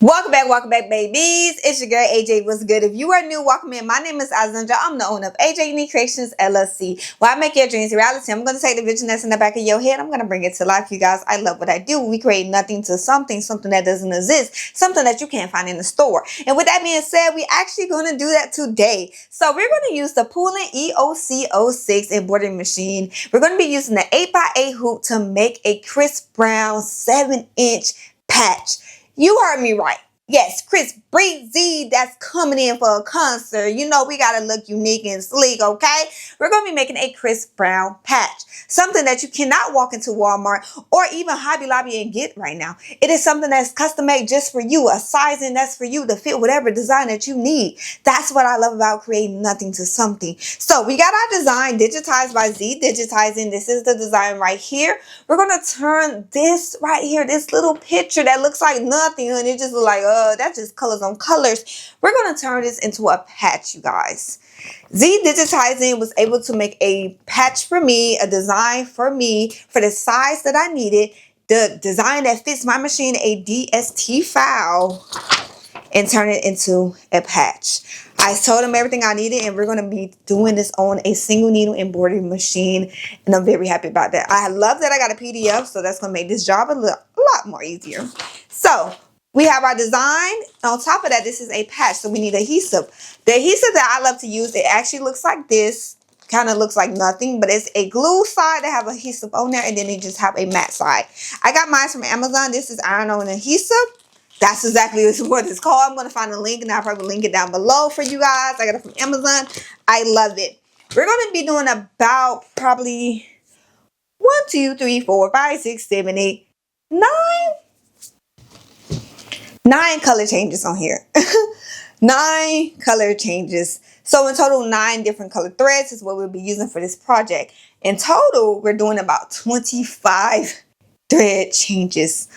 Welcome back, babies. It's your girl AJ. What's good? If you are new, welcome in. My name is Azandra. I'm the owner of AJ Unique Creations LLC. Where I make your dreams a reality. I'm going to take the vision that's in the back of your head. I'm going to bring it to life, you guys. I love what I do. We create nothing to something that doesn't exist, something that you can't find in the store. And with that being said, we're actually going to do that today. So we're going to use the Bobbin EOC06 embroidery machine. We're going to be using the 8x8 hoop to make a crisp brown 7-inch patch. You heard me right. Yes, Chris Breezy, that's coming in for a concert. You know we gotta look unique and sleek, okay? We're gonna be making a crisp brown patch. Something that you cannot walk into Walmart or even Hobby Lobby and get right now. It is something that's custom made just for you, a sizing that's for you to fit whatever design that you need. That's what I love about creating nothing to something. So we got our design digitized by ZDigitizing. This is the design right here. We're gonna turn this right here, this little picture that looks like nothing, and it just looks like, that's just colors on colors. We're going to turn this into a patch, you guys. ZDigitizing was able to make a patch for me, a design for me, for the size that I needed, the design that fits my machine, a DST file, and turn it into a patch. I told them everything I needed, and we're going to be doing this on a single needle embroidery machine, and I'm very happy about that. I love that I got a PDF, so that's going to make this job a lot more easier. So we have our design. On top of that, this is a patch, so we need adhesive. The adhesive that I love to use, it actually looks like this. Kind of looks like nothing, but it's a glue side that have adhesive on there, and then they just have a matte side. I got mine from Amazon. This is iron-on adhesive. That's exactly what it's called. I'm going to find a link, and I'll probably link it down below for you guys. I got it from Amazon. I love it. We're going to be doing about probably 1, 2, 3, 4, 5, 6, 7, 8, 9 color changes on here. 9 color changes. So in total, 9 different color threads is what we'll be using for this project. In total, we're doing about 25 thread changes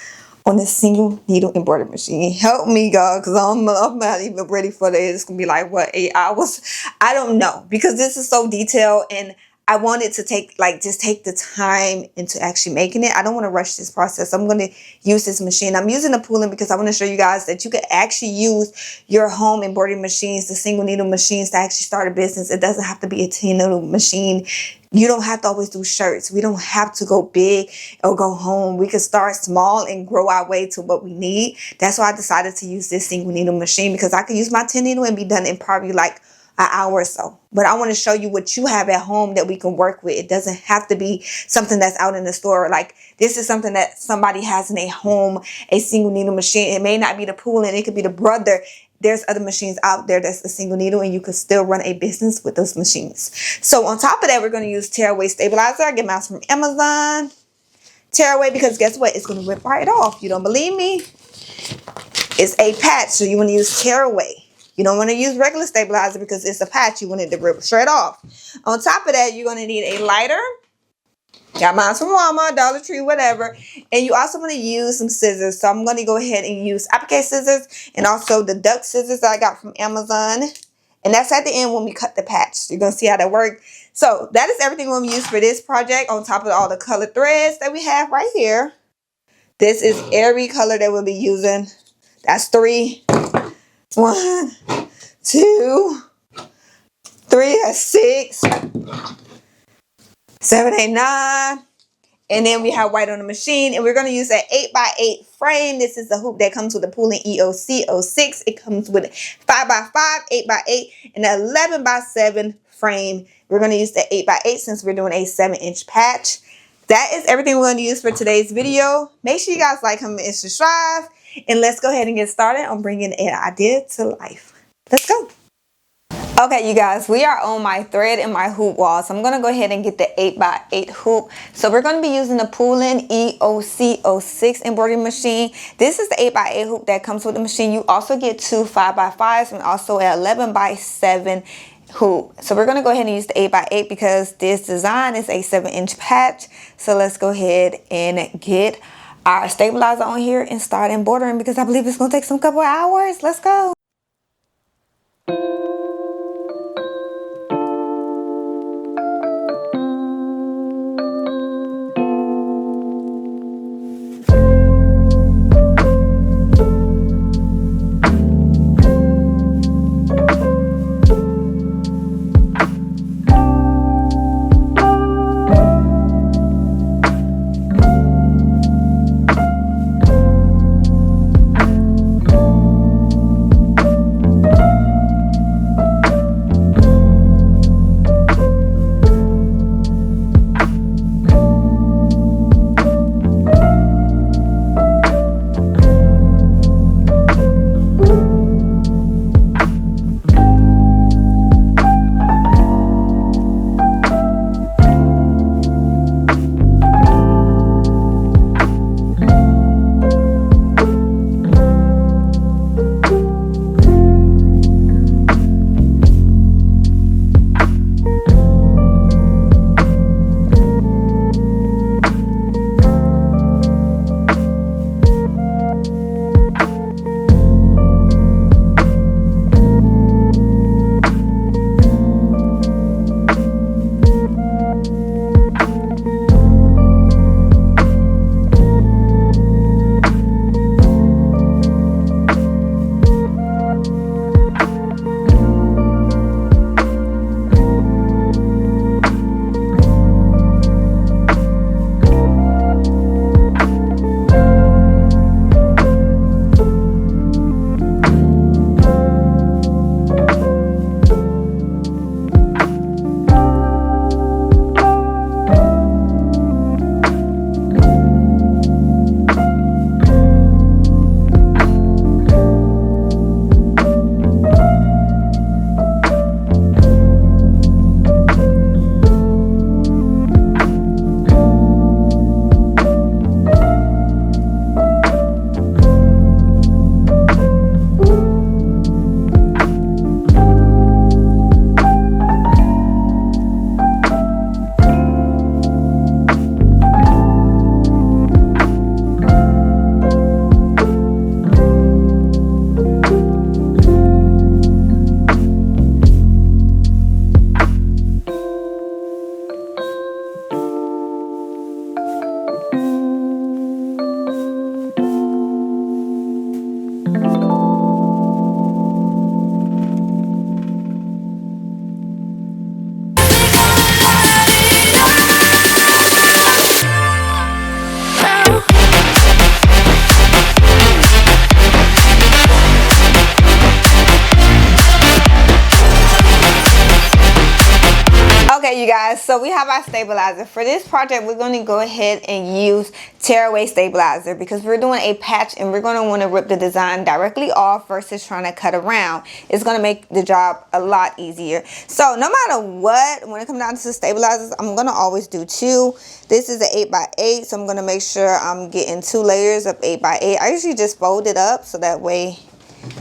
on a single needle embroidery machine. Help me, God, because I'm not even ready for this. It's gonna be like, what, 8 hours? I don't know, because this is so detailed, and I wanted to take the time into actually making it. I don't want to rush this process. I'm going to use this machine. I'm using the Bobbin because I want to show you guys that you can actually use your home embroidery machines, the single needle machines, to actually start a business. It doesn't have to be a 10 needle machine. You don't have to always do shirts. We don't have to go big or go home. We can start small and grow our way to what we need. That's why I decided to use this single needle machine, because I could use my 10 needle and be done in probably like an hour or so. But I want to show you what you have at home that we can work with. It doesn't have to be something that's out in the store. Like, this is something that somebody has in a home, a single needle machine. It may not be the Bobbin, it could be the brother. There's other machines out there that's a single needle, and you could still run a business with those machines. So on top of that, we're going to use tearaway stabilizer. I get mine from Amazon. Tearaway, because guess what? It's going to rip right off. You don't believe me? It's a patch, so you want to use tearaway. You don't want to use regular stabilizer because it's a patch. You want it to rip straight off. On top of that, you're going to need a lighter. Got mine from Walmart, Dollar Tree, whatever. And you also want to use some scissors. So I'm going to go ahead and use applique scissors and also the duck scissors that I got from Amazon. And that's at the end when we cut the patch. You're going to see how that works. So that is everything we're going to use for this project, on top of all the color threads that we have right here. This is every color that we'll be using. That's 3. 1, 2, 3, that's 6, 7, 8, 9. And then we have white on the machine, and we're going to use an 8x8 frame. This is the hoop that comes with the Bobbin EOC06. It comes with 5x5, 8x8, and an 11x7 frame. We're going to use the 8x8 since we're doing a 7-inch patch. That is everything we're going to use for today's video. Make sure you guys like, comment, and subscribe. And let's go ahead and get started on bringing an idea to life. Let's go. Okay, you guys, we are on my thread and my hoop wall. So I'm going to go ahead and get the 8x8 hoop. So we're going to be using the Bobbin EOC06 embroidery machine. This is the 8x8 hoop that comes with the machine. You also get 2 5x5s and also an 11x7 hoop. So we're going to go ahead and use the 8x8 because this design is a 7-inch patch. So let's go ahead and get our stabilizer on here and start embroidering, because I believe it's going to take some couple of hours. Let's go. guys, so we have our stabilizer. For this project, we're going to go ahead and use tearaway stabilizer because we're doing a patch and we're going to want to rip the design directly off versus trying to cut around. It's going to make the job a lot easier. So no matter what, when it comes down to the stabilizers, I'm going to always do 2. This is an 8x8, so I'm going to make sure I'm getting 2 layers of 8x8. I usually just fold it up so that way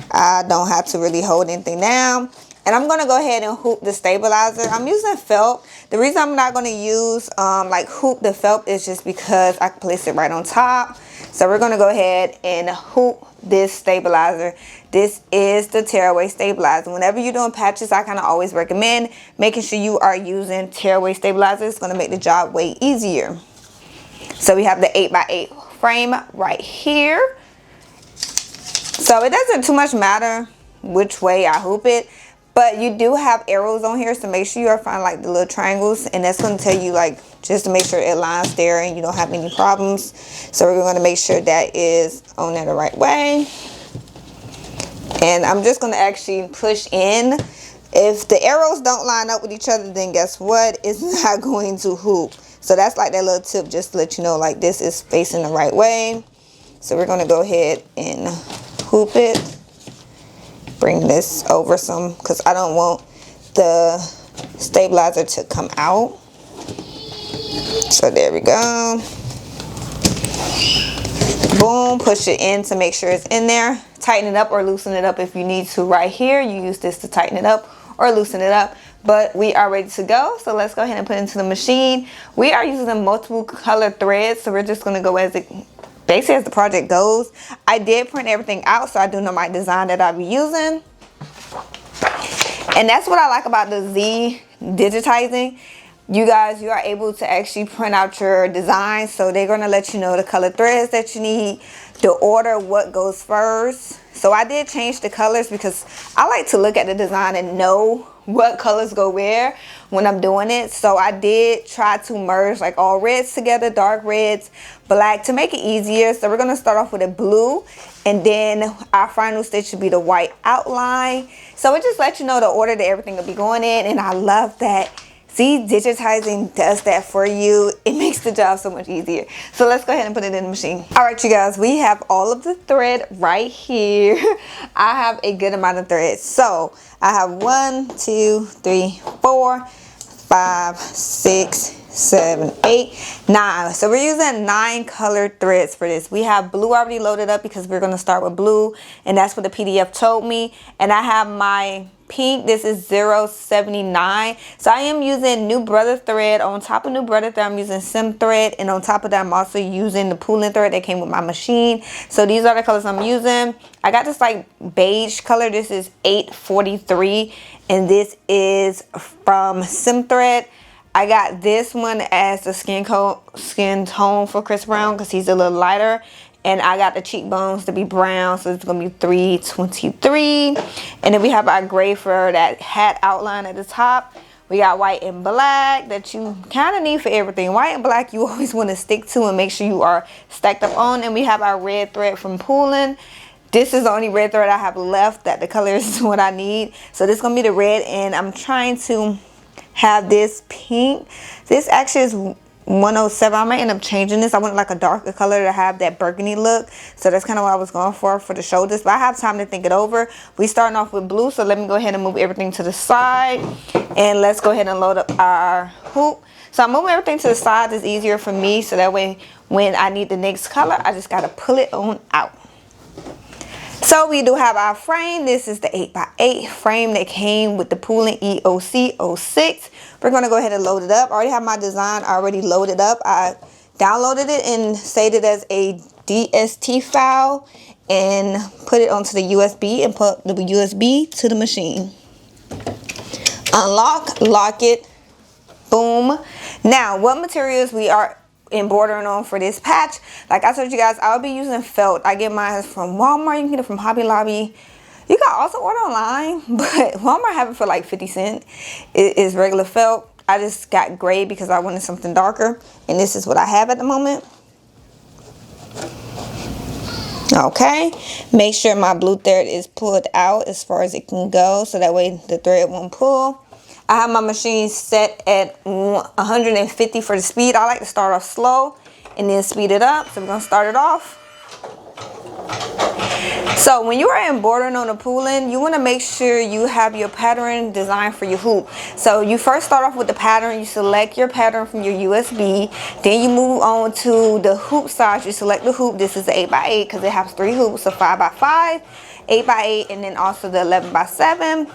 I don't have to really hold anything down. And I'm going to go ahead and hoop the stabilizer. I'm using felt. The reason I'm not going to use like hoop the felt is just because I can place it right on top. So we're going to go ahead and hoop this stabilizer. This is the tearaway stabilizer. Whenever you're doing patches, I kind of always recommend making sure you are using tearaway stabilizer. It's going to make the job way easier. So we have the 8x8 frame right here. So it doesn't too much matter which way I hoop it. But you do have arrows on here, so make sure you are finding like the little triangles, and that's going to tell you like just to make sure it lines there and you don't have any problems. So we're going to make sure that is on there the right way. And I'm just going to actually push in. If the arrows don't line up with each other, then guess what? It's not going to hoop. So that's like that little tip just to let you know like this is facing the right way. So we're going to go ahead and hoop it. Bring this over some because I don't want the stabilizer to come out. So there we go. Boom, push it in to make sure it's in there. Tighten it up or loosen it up if you need to. Right here, you use this to tighten it up or loosen it up. But we are ready to go, so let's go ahead and put it into the machine. We are using multiple color threads, so we're just going to go as it basically as the project goes. I did print everything out, so I do know my design that I'll be using. And that's what I like about the ZDigitizing. You guys, you are able to actually print out your design. So they're going to let you know the color threads that you need, the order, what goes first. So I did change the colors because I like to look at the design and know what colors go where when I'm doing it. So I did try to merge like all reds together, dark reds, black, to make it easier. So we're going to start off with a blue, and then our final stitch should be the white outline. So it just lets you know the order that everything will be going in, and I love that ZDigitizing does that for you. It makes the job so much easier. So let's go ahead and put it in the machine. All right, you guys, we have all of the thread right here. I have a good amount of thread. So I have 1, 2, 3, 4, 5, 6, 7, 8, 9. So we're using 9 colored threads for this. We have blue already loaded up because we're going to start with blue, and that's what the PDF told me. And I have my pink. This is 079. So I am using New Brother thread. On top of New Brother thread, I'm using Sim thread, and on top of that, I'm also using the pooling thread that came with my machine. So these are the colors I'm using. I got this like beige color. This is 843, and this is from Sim thread. I got this one as the skin tone for Chris Brown because he's a little lighter. And I got the cheekbones to be brown, so it's going to be 323. And then we have our gray for that hat outline at the top. We got white and black that you kind of need for everything. White and black you always want to stick to and make sure you are stacked up on. And we have our red thread from pooling. This is the only red thread I have left that the color is what I need. So this is going to be the red, and I'm trying to have this pink. This actually is 107. I might end up changing this. I want like a darker color to have that burgundy look. So that's kind of what I was going for the shoulders. But I have time to think it over. We starting off with blue. So let me go ahead and move everything to the side. And let's go ahead and load up our hoop. So I'm moving everything to the side. It's easier for me. So that way when I need the next color, I just got to pull it on out. So we do have our frame. This is the 8x8 frame that came with the pooling EOC 06. We're going to go ahead and load it up. I already have my design already loaded up. I downloaded it and saved it as a DST file and put it onto the USB and put the USB to the machine. Unlock, lock it, boom. Now, what materials we are embroidering on for this patch? Like I told you guys, I'll be using felt. I get mine from Walmart. You can get it from Hobby Lobby. You can also order online, but Walmart have it for like 50 cents. It is regular felt. I just got gray because I wanted something darker, and this is what I have at the moment. Okay, make sure my blue thread is pulled out as far as it can go, so that way the thread won't pull. I have my machine set at 150 for the speed. I like to start off slow and then speed it up. So we're gonna start it off. So when you are embroidering on a pooling, you want to make sure you have your pattern designed for your hoop. So you first start off with the pattern. You select your pattern from your USB. Then you move on to the hoop size. You select the hoop. This is the 8x8 because it has 3 hoops, so 5x5, 8x8, and then also the 11x7.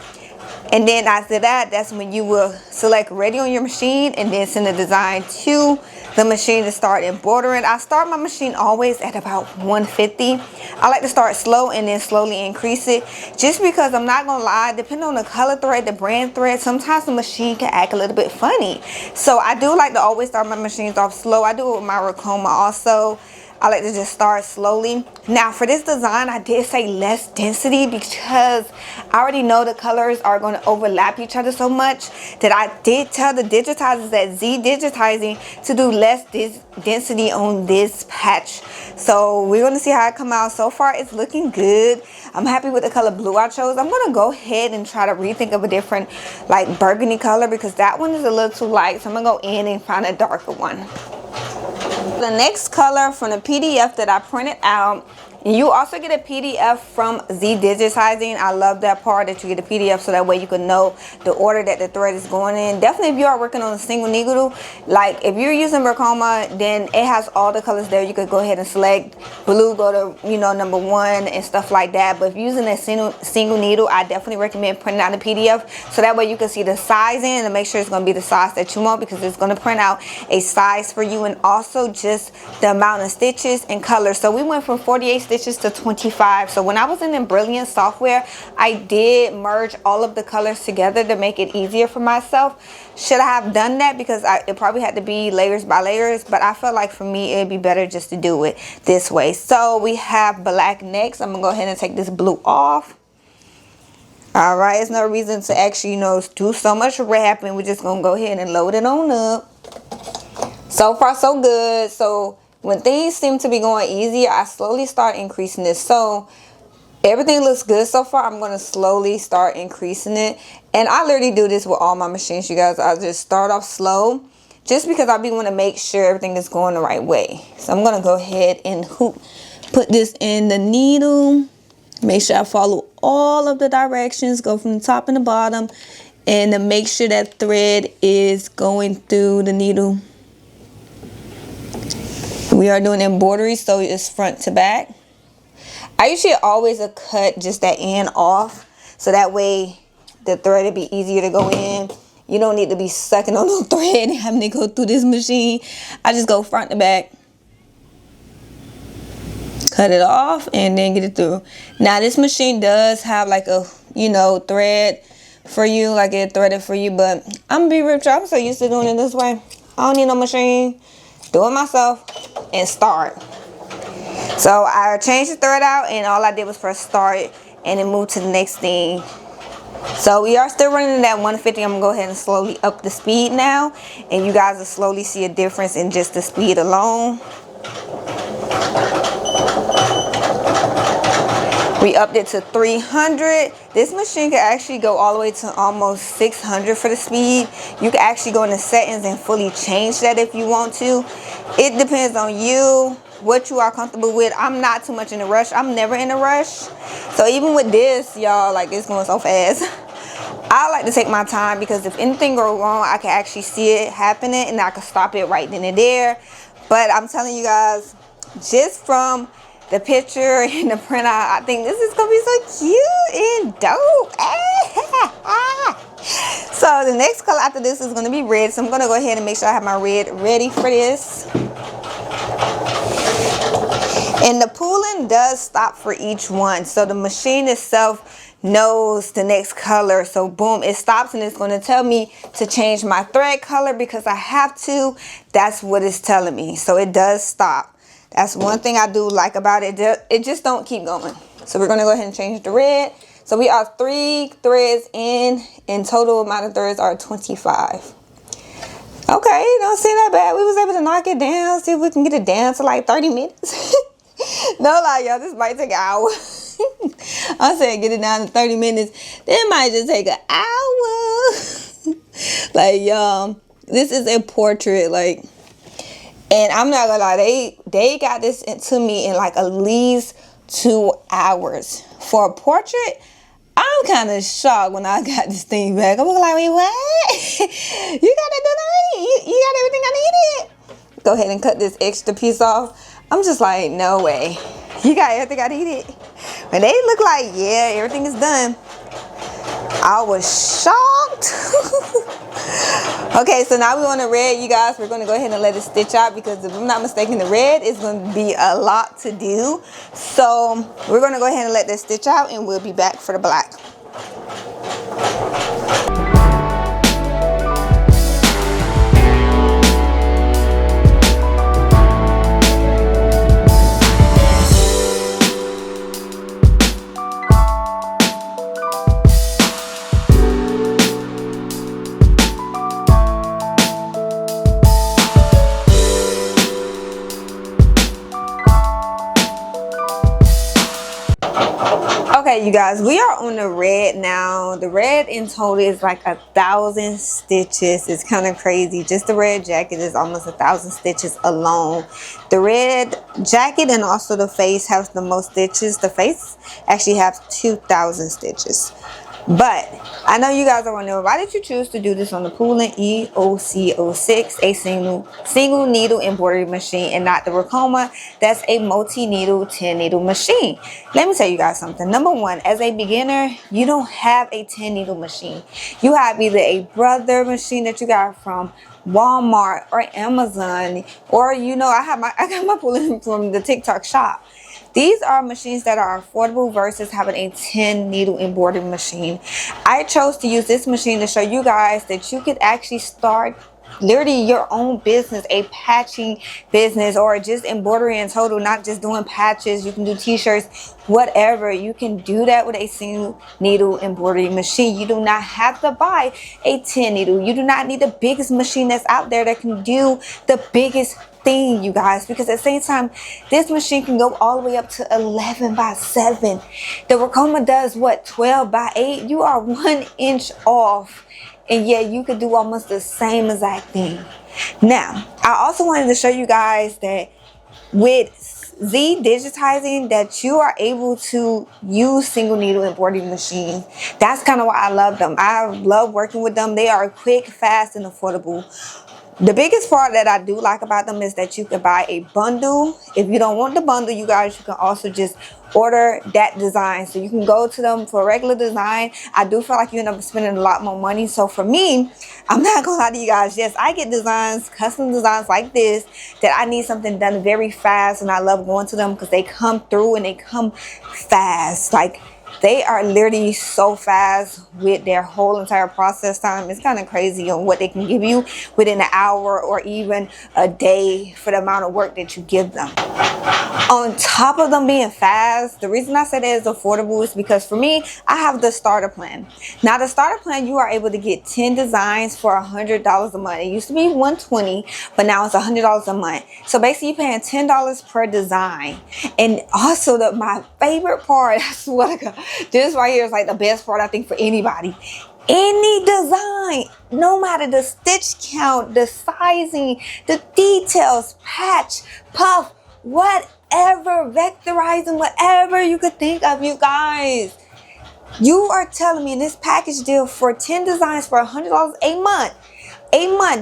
And then after that, that's when you will select ready on your machine and then send the design to the machine to start embroidering. I start my machine always at about 150. I like to start slow and then slowly increase it, just because I'm not gonna lie, depending on the color thread, the brand thread, sometimes the machine can act a little bit funny. So I do like to always start my machines off slow. I do it with my Racoma also. I like to just start slowly. Now for this design, I did say less density because I already know the colors are going to overlap each other so much that I did tell the digitizers at ZDigitizing to do less density on this patch. So we're going to see how it come out. So far it's looking good. I'm happy with the color blue I chose. I'm going to go ahead and try to rethink of a different like burgundy color because that one is a little too light. So I'm going to go in and find a darker one. The next color from the PDF that I printed out, and you also get a PDF from ZDigitizing. I love that part that you get a PDF so that way you can know the order that the thread is going in. Definitely if you are working on a single needle, like if you're using Racoma, then it has all the colors there. You could go ahead and select blue, go to, you know, number 1 and stuff like that. But if you're using a single needle, I definitely recommend printing out the PDF so that way you can see the sizing and make sure it's going to be the size that you want, because it's going to print out a size for you, and also just the amount of stitches and colors. So we went from 48 stitches to 25. So when I was in the Brilliant software, I did merge all of the colors together to make it easier for myself. Should I have done that? Because it probably had to be layers by layers, but I felt like for me it'd be better just to do it this way. So we have black next. I'm gonna go ahead and take this blue off. All right, there's no reason to actually, you know, do so much wrapping. We're just gonna go ahead and load it on up. So far so good. So when things seem to be going easier, I slowly start increasing this. So everything looks good so far. I'm going to slowly start increasing it. And I literally do this with all my machines, you guys. I just start off slow just because I be want to make sure everything is going the right way. So I'm going to go ahead and put this in the needle. Make sure I follow all of the directions. Go from the top and the bottom. And to make sure that thread is going through the needle. We are doing embroidery, so it's front to back. I usually always cut just that end off, so that way the thread will be easier to go in. You don't need to be sucking on the thread and having to go through this machine. I just go front to back, cut it off, and then get it through. Now this machine does have like a, you know, thread for you, like it threaded for you, but I'm gonna be real, I'm so used to doing it this way. I don't need no machine. Do it myself and start. So I changed the thread out and all I did was press start and then move to the next thing. So we are still running at 150. I'm gonna go ahead and slowly up the speed now, and you guys will slowly see a difference in just the speed alone. We upped it to 300. This machine can actually go all the way to almost 600 for the speed. You can actually go into settings and fully change that if you want to. It depends on you, what you are comfortable with. I'm not too much in a rush. I'm never in a rush. So even with this, y'all, like it's going so fast. I like to take my time because if anything goes wrong, I can actually see it happening and I can stop it right then and there. But I'm telling you guys, just from the picture and the printout, I think this is gonna be so cute and dope. So the next color after this is gonna be red. So I'm gonna go ahead and make sure I have my red ready for this. And the pooling does stop for each one. So the machine itself knows the next color. So boom, it stops and it's gonna tell me to change my thread color because I have to. That's what it's telling me. So it does stop. That's one thing I do like about it. It just don't keep going. So we're going to go ahead and change the red. So we are 3 threads in total amount of threads are 25. Okay, don't seem that bad. We was able to knock it down. See if we can get it down to like 30 minutes. No lie, y'all. This might take an hour. I said get it down to 30 minutes. Then it might just take an hour. Like, this is a portrait, like, and I'm not gonna lie, they got this into me in like at least 2 hours. For a portrait, I'm kind of shocked when I got this thing back. I'm like, wait, what? You got it done already? You got everything I needed? Go ahead and cut this extra piece off. I'm just like, no way. You got everything I needed? When they look like, yeah, everything is done, I was shocked. Okay, so now we're on the red, you guys. We're going to go ahead and let it stitch out because if I'm not mistaken, the red is going to be a lot to do. So we're going to go ahead and let this stitch out and we'll be back for the black. Okay, you guys, we are on the red now. The red in total is like 1,000 stitches. It's kind of crazy. Just the red jacket is almost 1,000 stitches alone. The red jacket and also the face has the most stitches. The face actually has 2,000 stitches. But I know you guys are wondering, why did you choose to do this on the Poolin EOC06, a single needle embroidery machine, and not the Racoma that's a multi-needle 10-needle machine? Let me tell you guys something. Number one, as a beginner, you don't have a 10-needle machine. You have either a brother machine that you got from Walmart or Amazon, or I got my Poolin from the TikTok shop. These are machines that are affordable versus having a 10-needle embroidery machine. I chose to use this machine to show you guys that you could actually start literally your own business, a patching business, or just embroidery in total, not just doing patches. You can do t-shirts, whatever. You can do that with a single needle embroidery machine. You do not have to buy a 10 needle. You do not need the biggest machine that's out there that can do the biggest thing, you guys, because at the same time, this machine can go all the way up to 11 by 7. The Racoma does what, 12 by 8? You are 1 inch off, and yeah, you could do almost the same exact thing. Now, I also wanted to show you guys that with ZDigitizing, that you are able to use single needle embroidery machines. That's kind of why I love them. I love working with them. They are quick, fast, and affordable. The biggest part that I do like about them is that you can buy a bundle. If you don't want the bundle, you guys, you can also just order that design. So you can go to them for a regular design. I do feel like you end up spending a lot more money. So for me, I'm not gonna lie to you guys, yes, I get designs, custom designs like this, that I need something done very fast, and I love going to them because they come through and they come fast. Like, they are literally so fast with their whole entire process time. It's kind of crazy on what they can give you within an hour or even a day for the amount of work that you give them. On top of them being fast, the reason I said it is affordable is because for me, I have the starter plan. Now, the starter plan, you are able to get 10 designs for $100 a month. It used to be $120, but now it's $100 a month. So basically, you're paying $10 per design. And also, my favorite part, I swear to God, this right here is like the best part, I think, for anybody. Any design, no matter the stitch count, the sizing, the details, patch, puff, whatever, vectorizing, whatever you could think of, you guys. You are telling me in this package deal for 10 designs for $100 a month.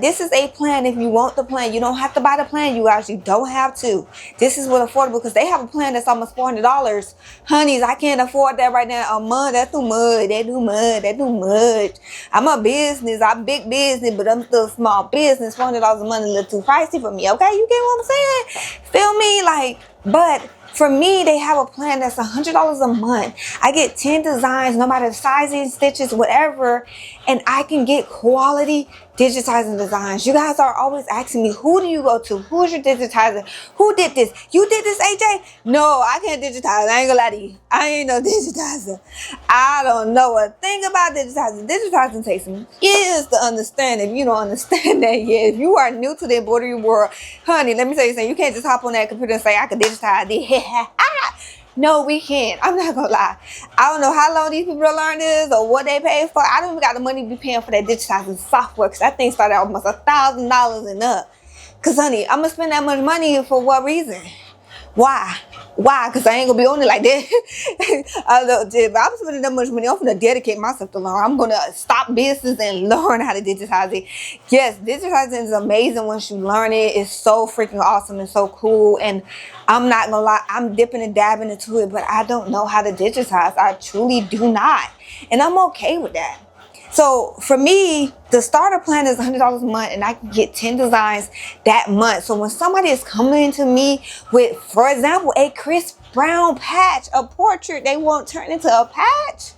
This is a plan. If you want the plan, you don't have to buy the plan, you guys. You don't have to. This is what affordable, because they have a plan that's almost $400. Honeys, I can't afford that right now. A month, that's too much. That's too much. I'm a business. I'm big business, but I'm still a small business. $400 a month is a little too pricey for me. Okay, you get what I'm saying? Feel me? Like, but for me, they have a plan that's $100 a month. I get 10 designs, no matter the sizing, stitches, whatever, and I can get quality digitizing designs. You guys are always asking me, who do you go to? Who's your digitizer? Who did this? You did this, AJ? No, I can't digitize. I ain't gonna lie to you. I ain't no digitizer. I don't know a thing about digitizing. Digitizing takes some years to understand. If you don't understand that yet, if you are new to the embroidery world, honey, let me tell you something. You can't just hop on that computer and say, I can digitize this. No, we can't. I'm not gonna lie. I don't know how long these people learn this or what they pay for. I don't even got the money to be paying for that digitizing software because that thing started almost $1,000 and up. Cause honey, I'm gonna spend that much money for what reason? Why? Why? Because I ain't gonna be on it like that. If I'm spending that much money, I'm gonna dedicate myself to learn. I'm gonna stop business and learn how to digitize it. Yes, digitizing is amazing once you learn it. It's so freaking awesome and so cool. And I'm not gonna lie, I'm dipping and dabbing into it, but I don't know how to digitize. I truly do not. And I'm okay with that. So for me, the starter plan is $100 a month and I can get 10 designs that month. So when somebody is coming to me with, for example, a Chris Brown patch, a portrait they won't turn into a patch,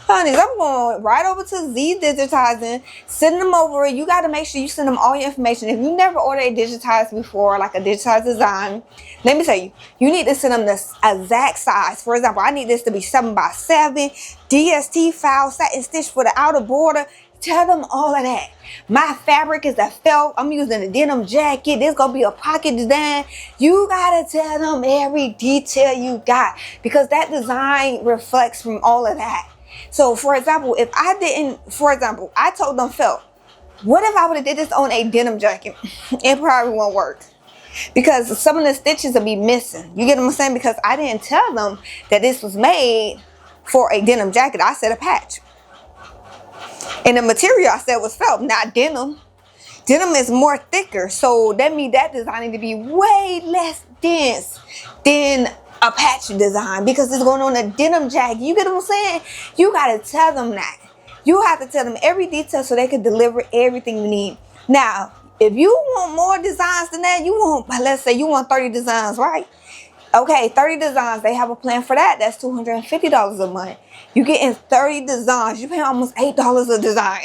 honey, I'm going right over to ZDigitizing, send them over. You got to make sure you send them all your information. If you never ordered a digitized before, like a digitized design, let me tell you, you need to send them the exact size. For example, I need this to be 7x7, DST file, satin stitch for the outer border. Tell them all of that. My fabric is a felt. I'm using a denim jacket. There's going to be a pocket design. You got to tell them every detail you got because that design reflects from all of that. So, for example, if I didn't, I told them felt, what if I would have did this on a denim jacket? It probably won't work because some of the stitches will be missing. You get what I'm saying? Because I didn't tell them that this was made for a denim jacket. I said a patch. And the material I said was felt, not denim. Denim is more thicker. So that means that design need to be way less dense than a patch design because it's going on a denim jacket. You get what I'm saying? You got to tell them that. You have to tell them every detail so they can deliver everything you need. Now, if you want more designs than that, let's say you want 30 designs, right? Okay, 30 designs. They have a plan for that. That's $250 a month. You getting 30 designs. You paying almost $8 a design.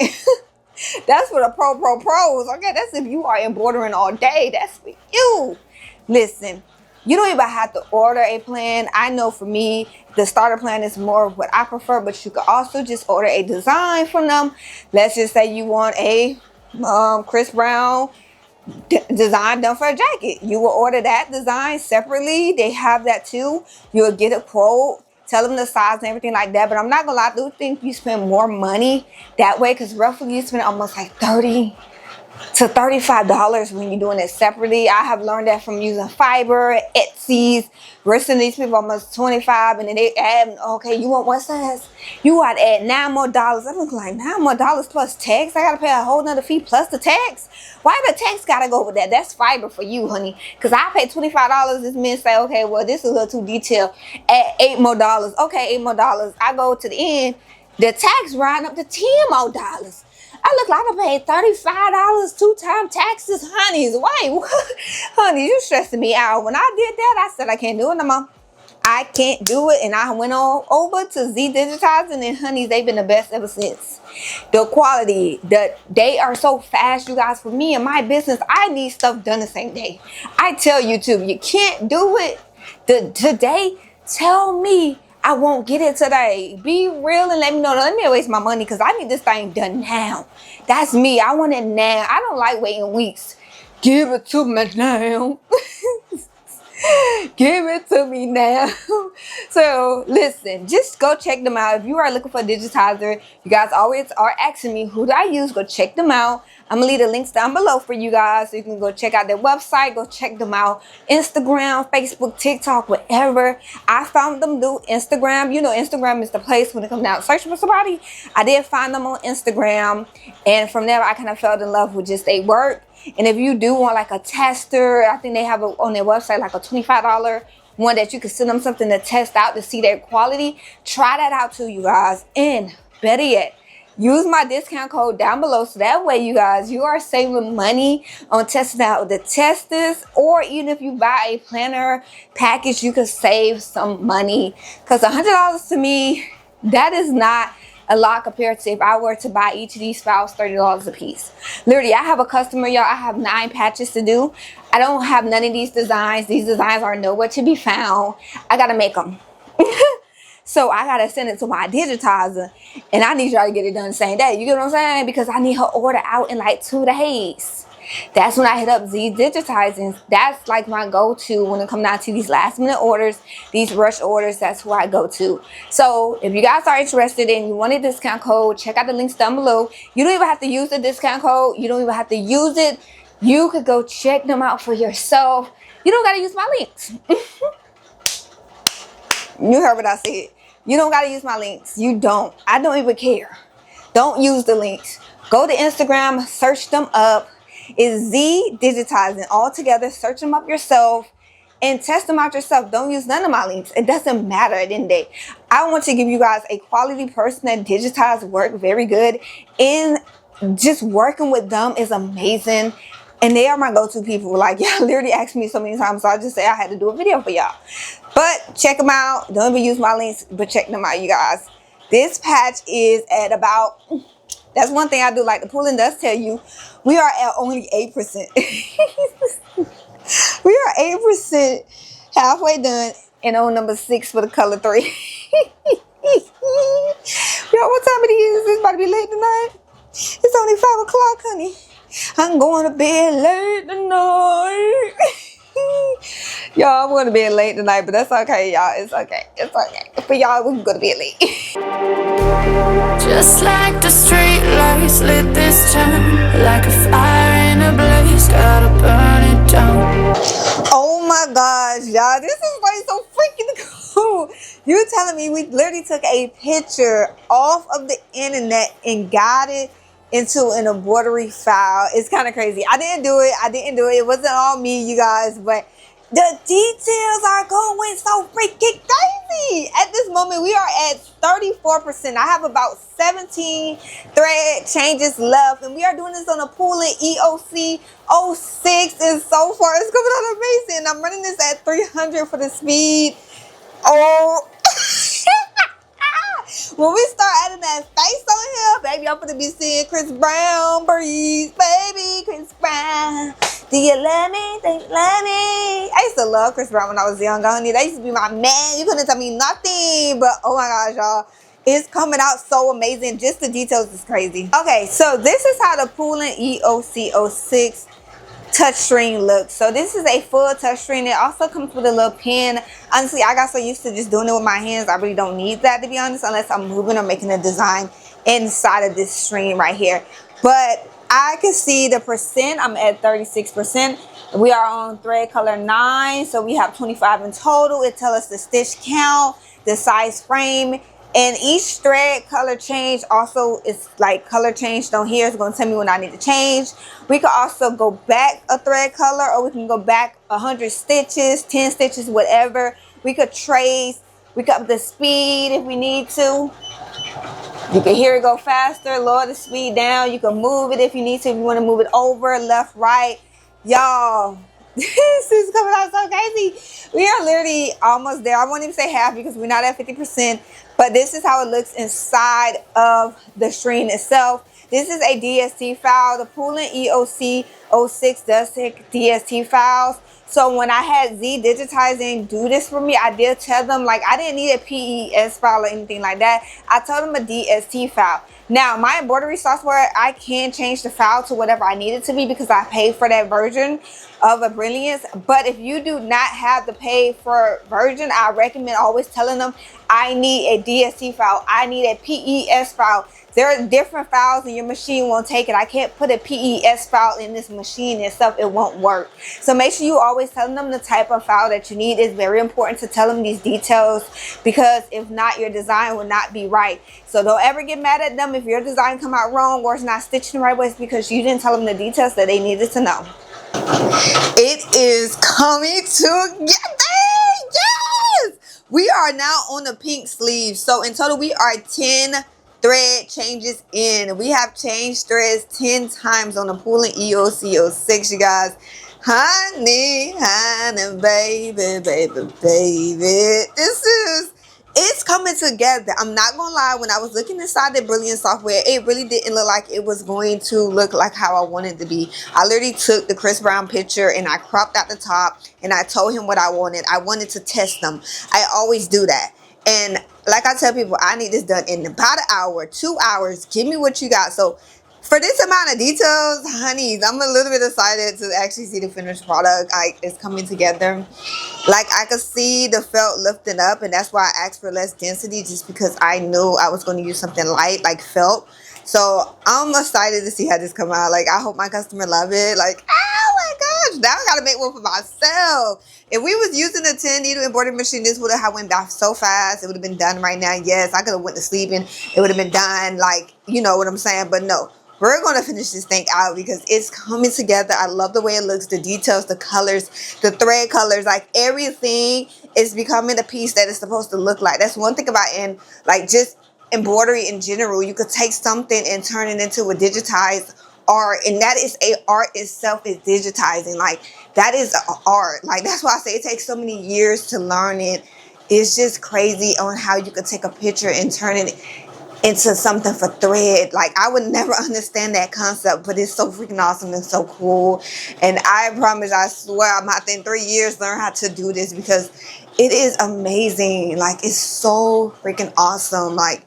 That's for the pros. Okay, that's if you are embroidering all day. That's for you. Listen. You don't even have to order a plan. I know for me, the starter plan is more of what I prefer, but you could also just order a design from them. Let's just say you want a Chris Brown design done for a jacket. You will order that design separately. They have that too. You'll get a quote, tell them the size and everything like that. But I'm not gonna lie, I do think you spend more money that way because roughly you spend almost like $30 to $35 when you're doing it separately. I have learned that from using Fiverr, Etsy's, versus these people almost 25 and then they add, okay, you want what size? You got to add $9 more. I look like $9 more plus tax. I got to pay a whole nother fee plus the tax. Why the tax got to go with that? That's Fiverr for you, honey. Because I pay $25. This men say, okay, well, this is a little too detailed. Add $8 more. Okay, $8 more. I go to the end. The tax riding up to $10 more. I look like I paid $35 2-time taxes, honey. Wait, honey, you stressing me out. When I did that, I said I can't do it no more. I can't do it, and I went on over to ZDigitizing, and honey, they've been the best ever since. The quality, they are so fast, you guys. For me and my business, I need stuff done the same day. I tell you too, you can't do it today. Tell me. I won't get it today. Be real and let me know. Let me waste my money because I need this thing done now. That's me. I want it now. I don't like waiting weeks. Give it to me now. Give it to me now. So listen, just go check them out. If you are looking for a digitizer, you guys always are asking me who do I use. Go check them out. I'm gonna leave the links down below for you guys so you can go check out their website. Go check them out. Instagram, Facebook, TikTok, whatever. I found them through Instagram. You know, Instagram is the place when it comes down to searching for somebody. I did find them on Instagram, and from there I kind of fell in love with just their work. And if you do want like a tester, I think they have on their website like a $25 one that you can send them something to test out to see their quality. Try that out too, you guys. And better yet, use my discount code down below so that way, you guys, you are saving money on testing out the testers. Or even if you buy a planner package, you can save some money. Because $100 to me, that is not a lot compared to if I were to buy each of these files $30 a piece. Literally, I have a customer, y'all. I have 9 patches to do. I don't have none of these designs. These designs are nowhere to be found. I gotta make them. So I gotta send it to my digitizer, and I need y'all to get it done the same day. You get what I'm saying? Because I need her order out in like 2 days. that's when I hit up ZDigitizing. That's like my go-to when it comes down to these last minute orders, these rush orders. That's who I go to. So if you guys are interested and you want a discount code, check out the links down below. You don't even have to use the discount code. You don't even have to use it. You could go check them out for yourself. You don't got to use my links. You heard what I said. You don't got to use my links. You don't. I don't even care. Don't use the links. Go to Instagram, search them up. It's ZDigitizing all together. Search them up yourself and test them out yourself. Don't use none of my links. It doesn't matter at the end of the day. I want to give you guys a quality person that digitize work very good. And just working with them is amazing. And they are my go-to people. Like, y'all literally asked me so many times, so I just say I had to do a video for y'all. But check them out. Don't even use my links, but check them out, you guys. This patch is at about, that's one thing I do like. The pooling does tell you, we are at only 8%. We are 8% halfway done and on number 6 for the color 3. Yo, what time it is? It's about to be late tonight. It's only 5 o'clock, honey. I'm going to bed late tonight. Y'all, I'm going to bed late tonight, but that's okay, y'all. It's okay. It's okay. For y'all, we can go to bed late. Just like the street lights lit this town, like a fire in a blaze, gotta burn it down. Oh my gosh, y'all. This is like so freaking cool. You telling me we literally took a picture off of the internet and got it into an embroidery file. It's kind of crazy. I didn't do it. It wasn't all me, you guys, but the details are going so freaking crazy. At this moment, we are at 34%. I have about 17 thread changes left, and we are doing this on a Pooling EOC 06, and so far it's coming out amazing. I'm running this at 300 for the speed. Oh. When we start adding that face on here, baby, I'm gonna be seeing Chris Brown breeze, baby, Chris Brown. Do you love me? Do you love me? I used to love Chris Brown when I was young, honey. That used to be my man. You couldn't tell me nothing, but oh my gosh, y'all. It's coming out so amazing. Just the details is crazy. Okay, so this is how the Pooling EOC 06 touchscreen looks. So this is a full touchscreen. It also comes with a little pen. Honestly, I got so used to just doing it with my hands, I really don't need that, to be honest, unless I'm moving or making a design inside of this screen right here. But I can see the percent. I'm at 36%. We are on thread color 9, so we have 25 in total. It tells us the stitch count, the size frame, and each thread color change also is like color changed on here. It's going to tell me when I need to change. We can also go back a thread color, or we can go back 100 stitches, 10 stitches, whatever. We could trace. We could up the speed if we need to. You can hear it go faster, lower the speed down. You can move it if you need to, if you want to move it over, left, right. Y'all, this is coming out so crazy. We are literally almost there. I won't even say half because we're not at 50%, but this is how it looks inside of the screen itself. This is a DST file. The Pooling EOC 06 does take DST files. So when I had ZDigitizing do this for me, I did tell them, like, I didn't need a PES file or anything like that. I told them a DST file. Now, my embroidery software, I can change the file to whatever I need it to be because I paid for that version of a Brilliance. But if you do not have the paid for version, I recommend always telling them, I need a DST file. I need a PES file. There are different files and your machine won't take it. I can't put a PES file in this machine itself. It won't work. So make sure you always tell them the type of file that you need. It's very important to tell them these details because if not, your design will not be right. So don't ever get mad at them if your design come out wrong or it's not stitched in the right way. It's because you didn't tell them the details that they needed to know. It is coming together. Yes! We are now on the pink sleeve. So in total, we are 10 thread changes in. We have changed threads 10 times on the Pooling EOC 06, you guys. Honey, baby, it's coming together. I'm not gonna lie, when I was looking inside the Brilliant software, it really didn't look like it was going to look like how I wanted it to be. I literally took the Chris Brown picture and I cropped out the top and I told him what I wanted. I wanted to test them. I always do that. And like I tell people, I need this done in about an hour, 2 hours. Give me what you got. So For this amount of details, honeys, I'm a little bit excited to actually see the finished product. It's coming together. Like, I could see the felt lifting up, and that's why I asked for less density, just because I knew I was going to use something light like felt. So I'm excited to see how this come out. Like, I hope my customer love it. Like, oh my gosh, now I gotta make one for myself. If we was using a 10 needle embroidery machine, this would have went by so fast. It would have been done right now. Yes, I could have went to sleep and it would have been done. Like, you know what I'm saying? But no, we're going to finish this thing out because it's coming together. I love the way it looks, the details, the colors, the thread colors, like everything is becoming the piece that it's supposed to look like. That's one thing about like just embroidery in general. You could take something and turn it into a digitized art, and that is a art itself is digitizing. Like, that is an art. Like, that's why I say it takes so many years to learn it. It's just crazy on how you could take a picture and turn it into something for thread. Like, I would never understand that concept, but it's so freaking awesome and so cool. And I promise, I swear, I'm out there in 3 years learn how to do this because it is amazing. Like, it's so freaking awesome. Like,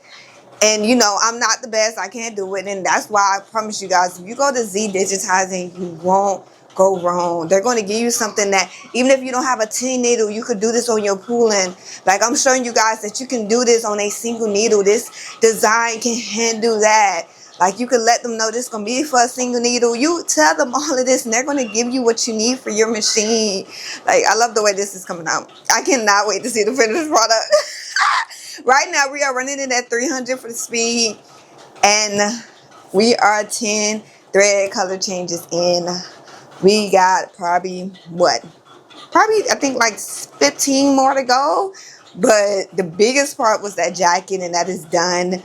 and you know, I'm not the best, I can't do it, and that's why I promise you guys, if you go to ZDigitizing, you won't go wrong. They're going to give you something that, even if you don't have a 10 needle, you could do this on your pooling. Like, I'm showing you guys that you can do this on a single needle. This design can handle that. Like, you could let them know this is going to be for a single needle. You tell them all of this and they're going to give you what you need for your machine. Like, I love the way this is coming out. I cannot wait to see the finished product. Right now, we are running it at 300 for the speed, and we are 10 thread color changes in. We got probably, I think like 15 more to go, but the biggest part was that jacket, and that is done.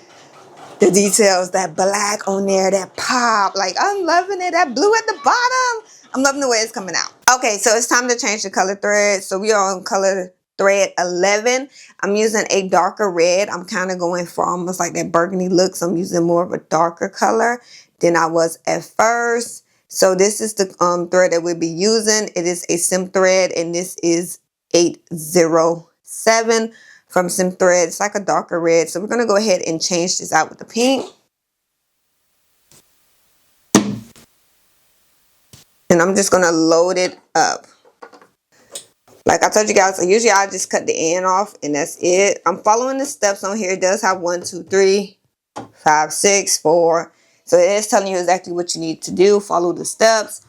The details, that black on there, that pop, like, I'm loving it. That blue at the bottom, I'm loving the way it's coming out. Okay, so it's time to change the color thread. So we are on color thread 11. I'm using a darker red. I'm kind of going for almost like that burgundy look, so I'm using more of a darker color than I was at first. So this is the thread that we'll be using. It is a sim thread, and this is 807 from sim thread. It's like a darker red, so we're going to go ahead and change this out with the pink. And I'm just going to load it up. Like I told you guys, usually I just cut the end off and that's it. I'm following the steps on here. It does have 1, 2, 3, 5, 6, 4. So it is telling you exactly what you need to do. Follow the steps.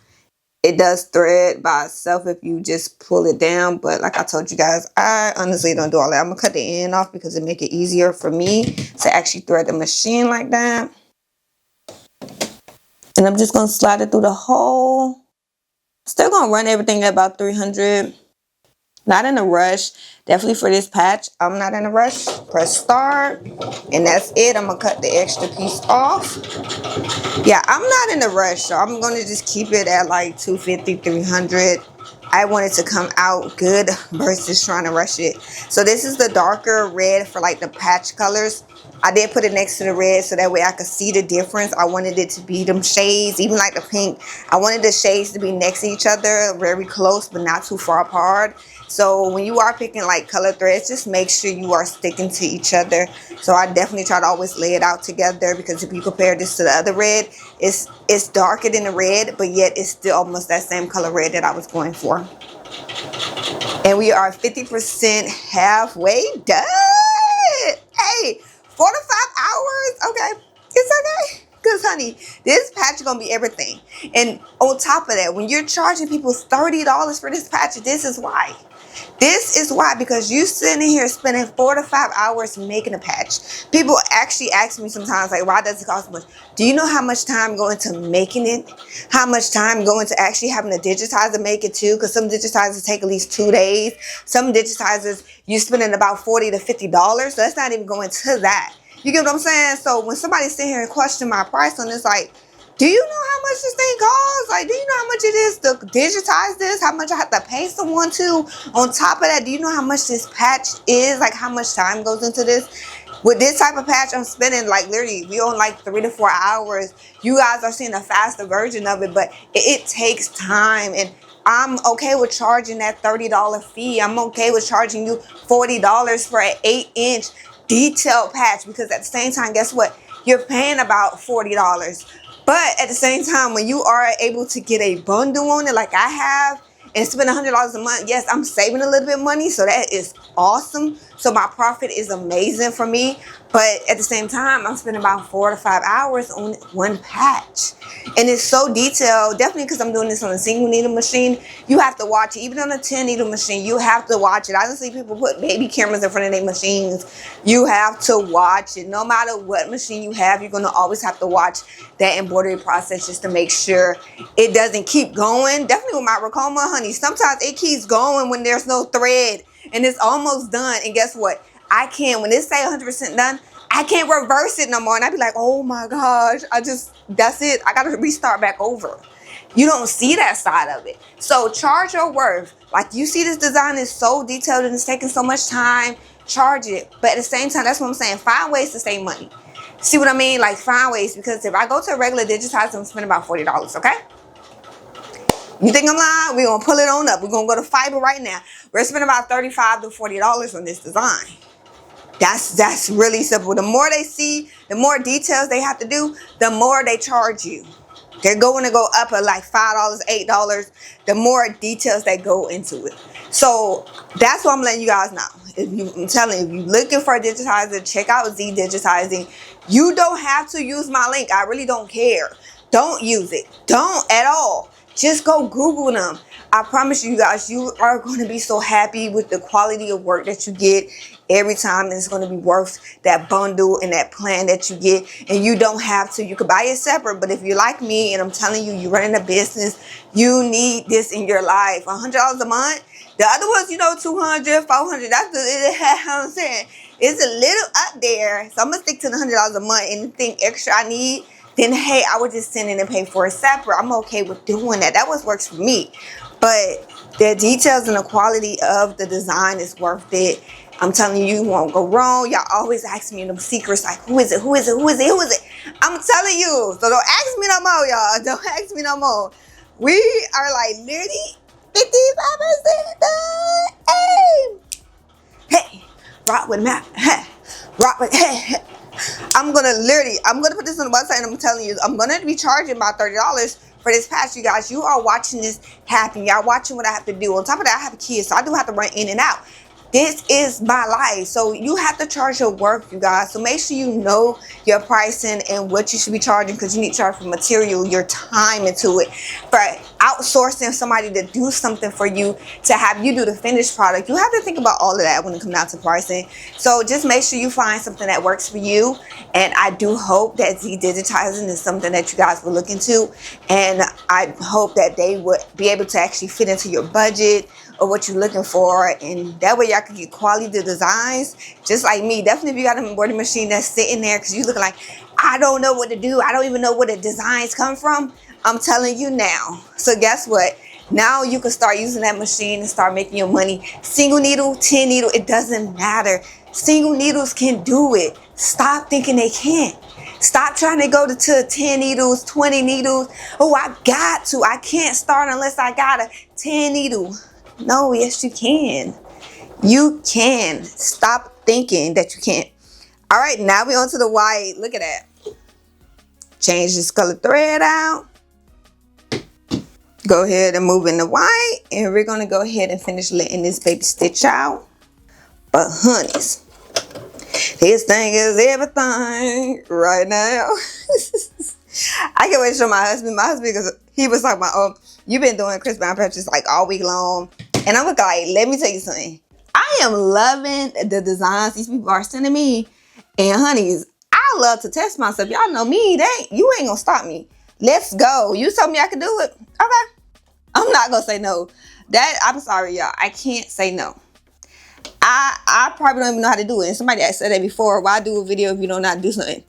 It does thread by itself if you just pull it down. But like I told you guys, I honestly don't do all that. I'm going to cut the end off because it make it easier for me to actually thread the machine like that. And I'm just going to slide it through the hole. Still going to run everything at about 300. Not in a rush. Definitely for this patch, I'm not in a rush. Press start. And that's it. I'm going to cut the extra piece off. Yeah, I'm not in a rush. So I'm going to just keep it at like 250, 300. I want it to come out good versus trying to rush it. So this is the darker red for like the patch colors. I did put it next to the red so that way I could see the difference. I wanted it to be them shades, even like the pink. I wanted the shades to be next to each other, very close, but not too far apart. So when you are picking like color threads, just make sure you are sticking to each other. So I definitely try to always lay it out together, because if you compare this to the other red, it's darker than the red, but yet it's still almost that same color red that I was going for. And we are 50% halfway done. Hey, 4 to 5 hours. Okay, it's okay. Because, honey, this patch is going to be everything. And on top of that, when you're charging people $30 for this patch, this is why. This is why, because you sitting here spending 4 to 5 hours making a patch. People actually ask me sometimes, like, why does it cost so much? Do you know how much time go into making it? How much time go into actually having a digitizer make it too? Because some digitizers take at least 2 days. Some digitizers, you're spending about $40 to $50. So that's not even going to that. You get what I'm saying? So when somebody sit here and question my price on this, like, do you know how much this thing costs? Like, do you know how much it is to digitize this? How much I have to pay someone to? On top of that, do you know how much this patch is? Like, how much time goes into this? With this type of patch, I'm spending, like, literally, we on like 3 to 4 hours. You guys are seeing a faster version of it, but it takes time. And I'm okay with charging that $30 fee. I'm okay with charging you $40 for an 8-inch detailed patch, because at the same time, guess what? You're paying about $40. But at the same time, when you are able to get a bundle on it like I have and spend $100 a month, yes, I'm saving a little bit of money, so that is awesome. So my profit is amazing for me. But at the same time, I'm spending about 4 to 5 hours on one patch. And it's so detailed, definitely because I'm doing this on a single needle machine. You have to watch it. Even on a 10 needle machine, you have to watch it. I just see people put baby cameras in front of their machines. You have to watch it. No matter what machine you have, you're going to always have to watch that embroidery process just to make sure it doesn't keep going. Definitely with my Racoma, honey, sometimes it keeps going when there's no thread and it's almost done. And guess what? I can't, when it say 100% done, I can't reverse it no more. And I'd be like, oh my gosh, that's it. I got to restart back over. You don't see that side of it. So charge your worth. Like, you see this design is so detailed and it's taking so much time, charge it. But at the same time, that's what I'm saying. Find ways to save money. See what I mean? Like, find ways, because if I go to a regular Digitizer, I'm spending about $40, okay? You think I'm lying? We're going to pull it on up. We're going to go to Fiber right now. We're spending about $35 to $40 on this design. That's really simple. The more they see, the more details they have to do, the more they charge you. They're going to go up at like $5, $8, the more details that go into it. So that's what I'm letting you guys know. I'm telling you, if you're looking for a digitizer, check out ZDigitizing. You don't have to use my link. I really don't care. Don't use it. Don't at all. Just go Google them. I promise you guys, you are going to be so happy with the quality of work that you get every time. It's going to be worth that bundle and that plan that you get. And you don't have to. You could buy it separate. But if you're like me and I'm telling you, you're running a business, you need this in your life. $100 a month. The other ones, you know, $200, $400. That's what I'm saying. It's a little up there. So I'm going to stick to the $100 a month. Anything extra I need, then hey, I would just send it and pay for it separate. I'm okay with doing that. That what works for me. But the details and the quality of the design is worth it. I'm telling you, you won't go wrong. Y'all always ask me them secrets like, who is it? Who is it? Who is it? Who is it? I'm telling you. So don't ask me no more, y'all. Don't ask me no more. We are like literally 55% done. Hey, rock with map. Hey, rock with, hey. I'm gonna put this on the website and I'm telling you, I'm gonna be charging about $30 for this patch. You guys, you are watching this happen. Y'all watching what I have to do. On top of that, I have kids, so I do have to run in and out. This is my life. So you have to charge your work, you guys. So make sure you know your pricing and what you should be charging, because you need to charge for material, your time into it. But outsourcing somebody to do something for you, to have you do the finished product, you have to think about all of that when it comes down to pricing. So just make sure you find something that works for you. And I do hope that ZDigitizing is something that you guys will look into. And I hope that they would be able to actually fit into your budget or what you're looking for, and that way y'all can get quality designs just like me. Definitely if you got an embroidery machine that's sitting there because you looking like, I don't know what to do, I don't even know where the designs come from, I'm telling you now. So guess what? Now you can start using that machine and start making your money. Single needle, 10 needle, it doesn't matter. Single needles can do it. Stop thinking they can't. Stop trying to go to 10 needles, 20 needles. Oh, I can't start unless I got a 10 needle. No, yes, you can. You can. Stop thinking that you can't. All right, now we're on to the white. Look at that. Change this color thread out. Go ahead and move in the white. And we're going to go ahead and finish letting this baby stitch out. But honeys, this thing is everything right now. I can't wait to show my husband. My husband, because he was talking about, oh, you've been doing Chris Brown patches like all week long. And I'm like, let me tell you something. I am loving the designs these people are sending me. And honeys, I love to test myself. Y'all know me. You ain't gonna stop me. Let's go. You told me I could do it. Okay. I'm not gonna say no. I'm sorry, y'all. I can't say no. I probably don't even know how to do it. And somebody said that before. Why do a video if you don't know how to do something?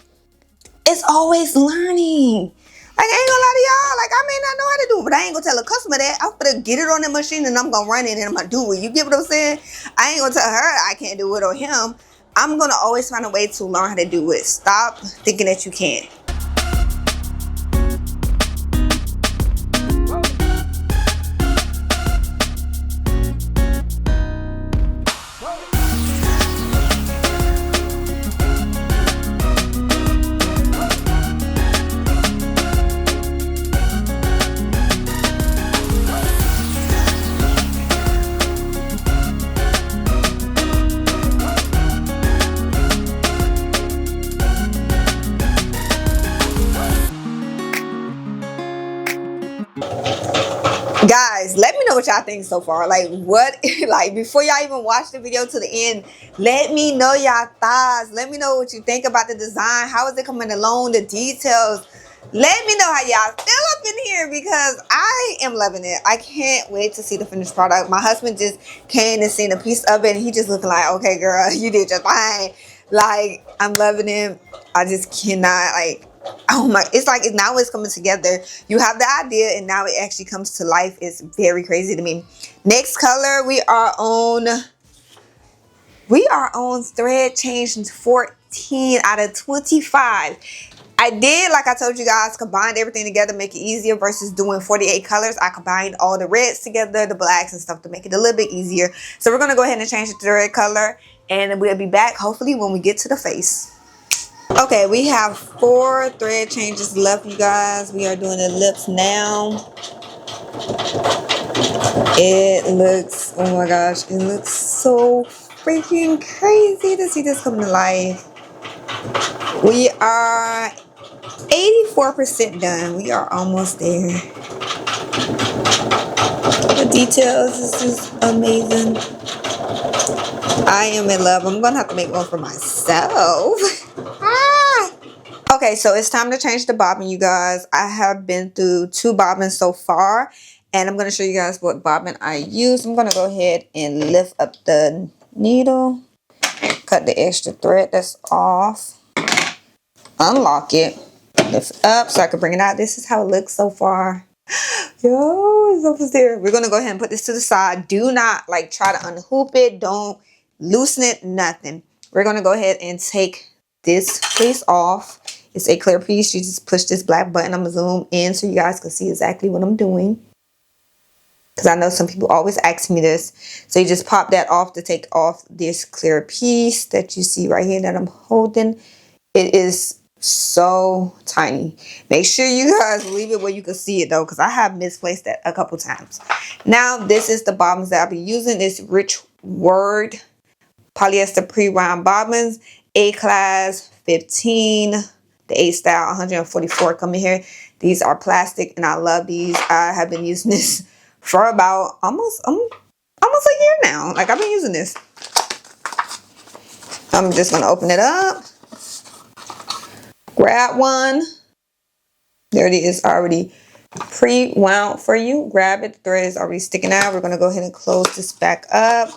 It's always learning. Like, I ain't gonna lie to y'all. Like, I may not know how to do it, but I ain't gonna tell a customer that. I'm gonna get it on the machine and I'm gonna run it and I'm gonna do it. You get what I'm saying? I ain't gonna tell her I can't do it or him. I'm gonna always find a way to learn how to do it. Stop thinking that you can't. know what y'all think so far. Like, what, like, before y'all even watch the video to the end, let me know y'all thoughts. Let me know what you think about the design. How is it coming along, the details. Let me know how y'all feel up in here, because I am loving it. I can't wait to see the finished product. My husband just came and seen a piece of it, and he just looking like, okay, girl, you did your thing. Like, I'm loving it. I just cannot, like, oh my, it's like now it's coming together. You have the idea and now it actually comes to life. It's very crazy to me. Next color, we are on thread change 14 out of 25. I did, like I told you guys, combined everything together, make it easier versus doing 48 colors. I combined all the reds together, the blacks and stuff, to make it a little bit easier. So we're going to go ahead and change it to the red color, and we'll be back hopefully when we get to the face. Okay, we have 4 thread changes left, you guys. We are doing the lips now. It looks, oh my gosh, it looks so freaking crazy to see this come to life. We are 84% done. We are almost there. The details is just amazing. I am in love. I'm gonna have to make one for myself. Okay, so it's time to change the bobbin, you guys. I have been through 2 bobbins so far, and I'm going to show you guys what bobbin I use. I'm going to go ahead and lift up the needle, cut the extra thread that's off, unlock it, lift it up so I can bring it out. This is how it looks so far. Yo, it's almost there. We're going to go ahead and put this to the side. Do not like try to unhoop it. Don't loosen it, nothing. We're going to go ahead and take this piece off. It's a clear piece. You just push this black button. I'm going to zoom in so you guys can see exactly what I'm doing, because I know some people always ask me this. So you just pop that off to take off this clear piece that you see right here that I'm holding. It is so tiny. Make sure you guys leave it where you can see it though, because I have misplaced that a couple times. Now this is the bobbins that I'll be using. It's Rich Word polyester pre-wound bobbins, A class 15. The 8 style 144 coming here. These are plastic and I love these. I have been using this for about almost a year now. Like, I've been using this. I'm just gonna open it up. Grab one. There it is, already pre-wound for you. Grab it. The thread is already sticking out. We're gonna go ahead and close this back up.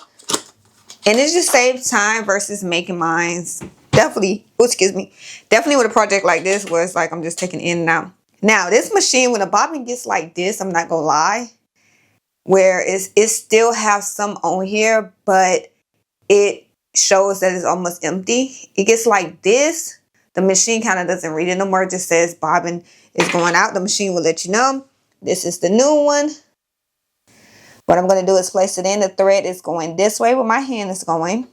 And it just saves time versus making mines. Definitely, oh, excuse me. Definitely with a project like this where it's like I'm just taking in and out. Now, this machine, when a bobbin gets like this, I'm not gonna lie, where it still have some on here, but it shows that it's almost empty. It gets like this. The machine kind of doesn't read it no more. It just says bobbin is going out. The machine will let you know. This is the new one. What I'm going to do is place it in. The thread is going this way where my hand is going.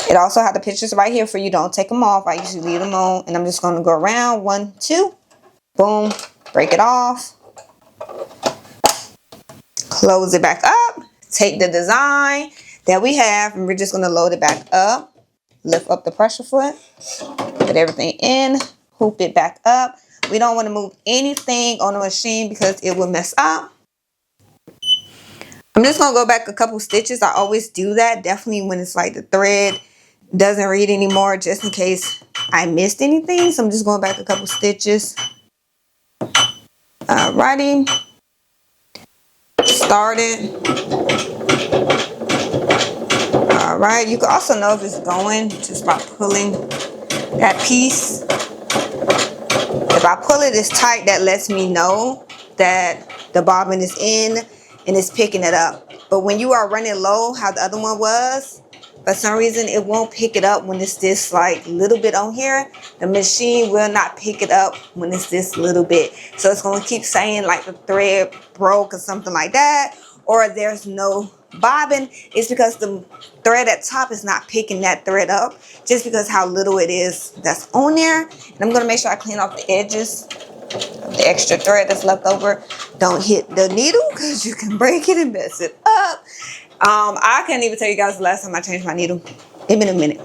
It also has the pictures right here for you. Don't take them off. I usually leave them on. And I'm just going to go around. 1, 2. Boom. Break it off. Close it back up. Take the design that we have. And we're just going to load it back up. Lift up the pressure foot. Put everything in. Hoop it back up. We don't want to move anything on the machine because it will mess up. I'm just going to go back a couple stitches. I always do that. Definitely when it's like the thread doesn't read anymore, just in case I missed anything. So I'm just going back a couple stitches. Alrighty. Started. Alright. You can also know if it's going just by pulling that piece. If I pull it as tight, that lets me know that the bobbin is in and it's picking it up. But when you are running low, how the other one was, for some reason it won't pick it up when it's this like little bit on here. The machine will not pick it up when it's this little bit. So it's going to keep saying like the thread broke or something like that, or there's no bobbin. It's because the thread at top is not picking that thread up, just because how little it is that's on there. And I'm going to make sure I clean off the edges. The extra thread that's left over. Don't hit the needle because you can break it and mess it up. I can't even tell you guys the last time I changed my needle. It's been a minute.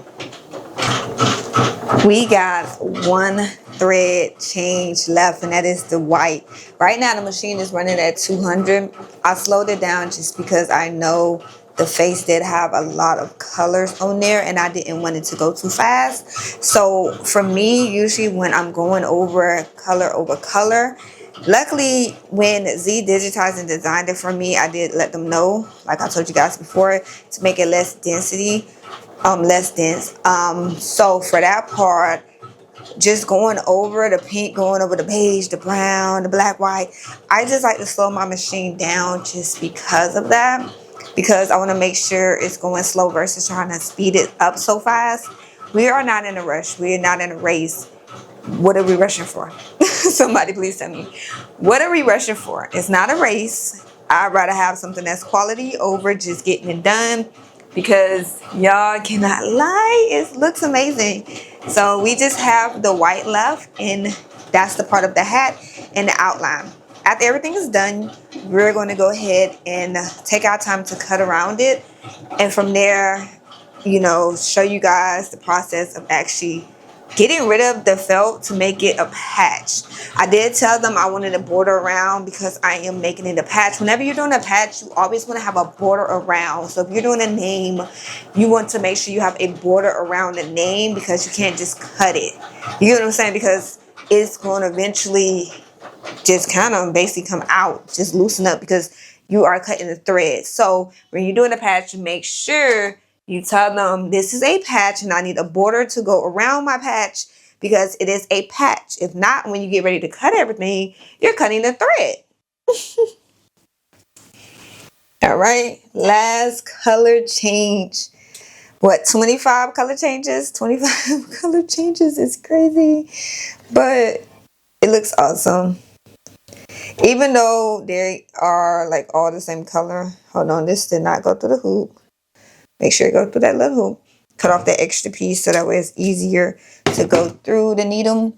We got 1 thread change left, and that is the white. Right now the machine is running at 200. I slowed it down just because I know the face did have a lot of colors on there and I didn't want it to go too fast. So for me, usually when I'm going over color, luckily when ZDigitizing designed it for me, I did let them know, like I told you guys before, to make it less density, less dense. So for that part, just going over the pink, going over the beige, the brown, the black, white, I just like to slow my machine down just because of that, because I want to make sure it's going slow versus trying to speed it up so fast. We are not in a rush. We are not in a race. What are we rushing for? Somebody please tell me. What are we rushing for? It's not a race. I'd rather have something that's quality over just getting it done, because y'all cannot lie, it looks amazing. So we just have the white left, and that's the part of the hat and the outline. After everything is done, we're going to go ahead and take our time to cut around it, and from there, you know, show you guys the process of actually getting rid of the felt to make it a patch. I did tell them I wanted a border around because I am making it a patch. Whenever you're doing a patch, you always want to have a border around. So if you're doing a name, you want to make sure you have a border around the name, because you can't just cut it. You know what I'm saying? Because it's going to eventually just kind of basically come out, just loosen up, because you are cutting the thread. So when you're doing a patch, make sure you tell them this is a patch and I need a border to go around my patch, because it is a patch. If not, when you get ready to cut everything, you're cutting the thread. All right, last color change. What, 25 color changes? 25 color changes is crazy, but it looks awesome. Even though they are like all the same color. Hold on, this did not go through the hoop. Make sure you go through that little hoop. Cut off that extra piece so that way it's easier to go through the needle.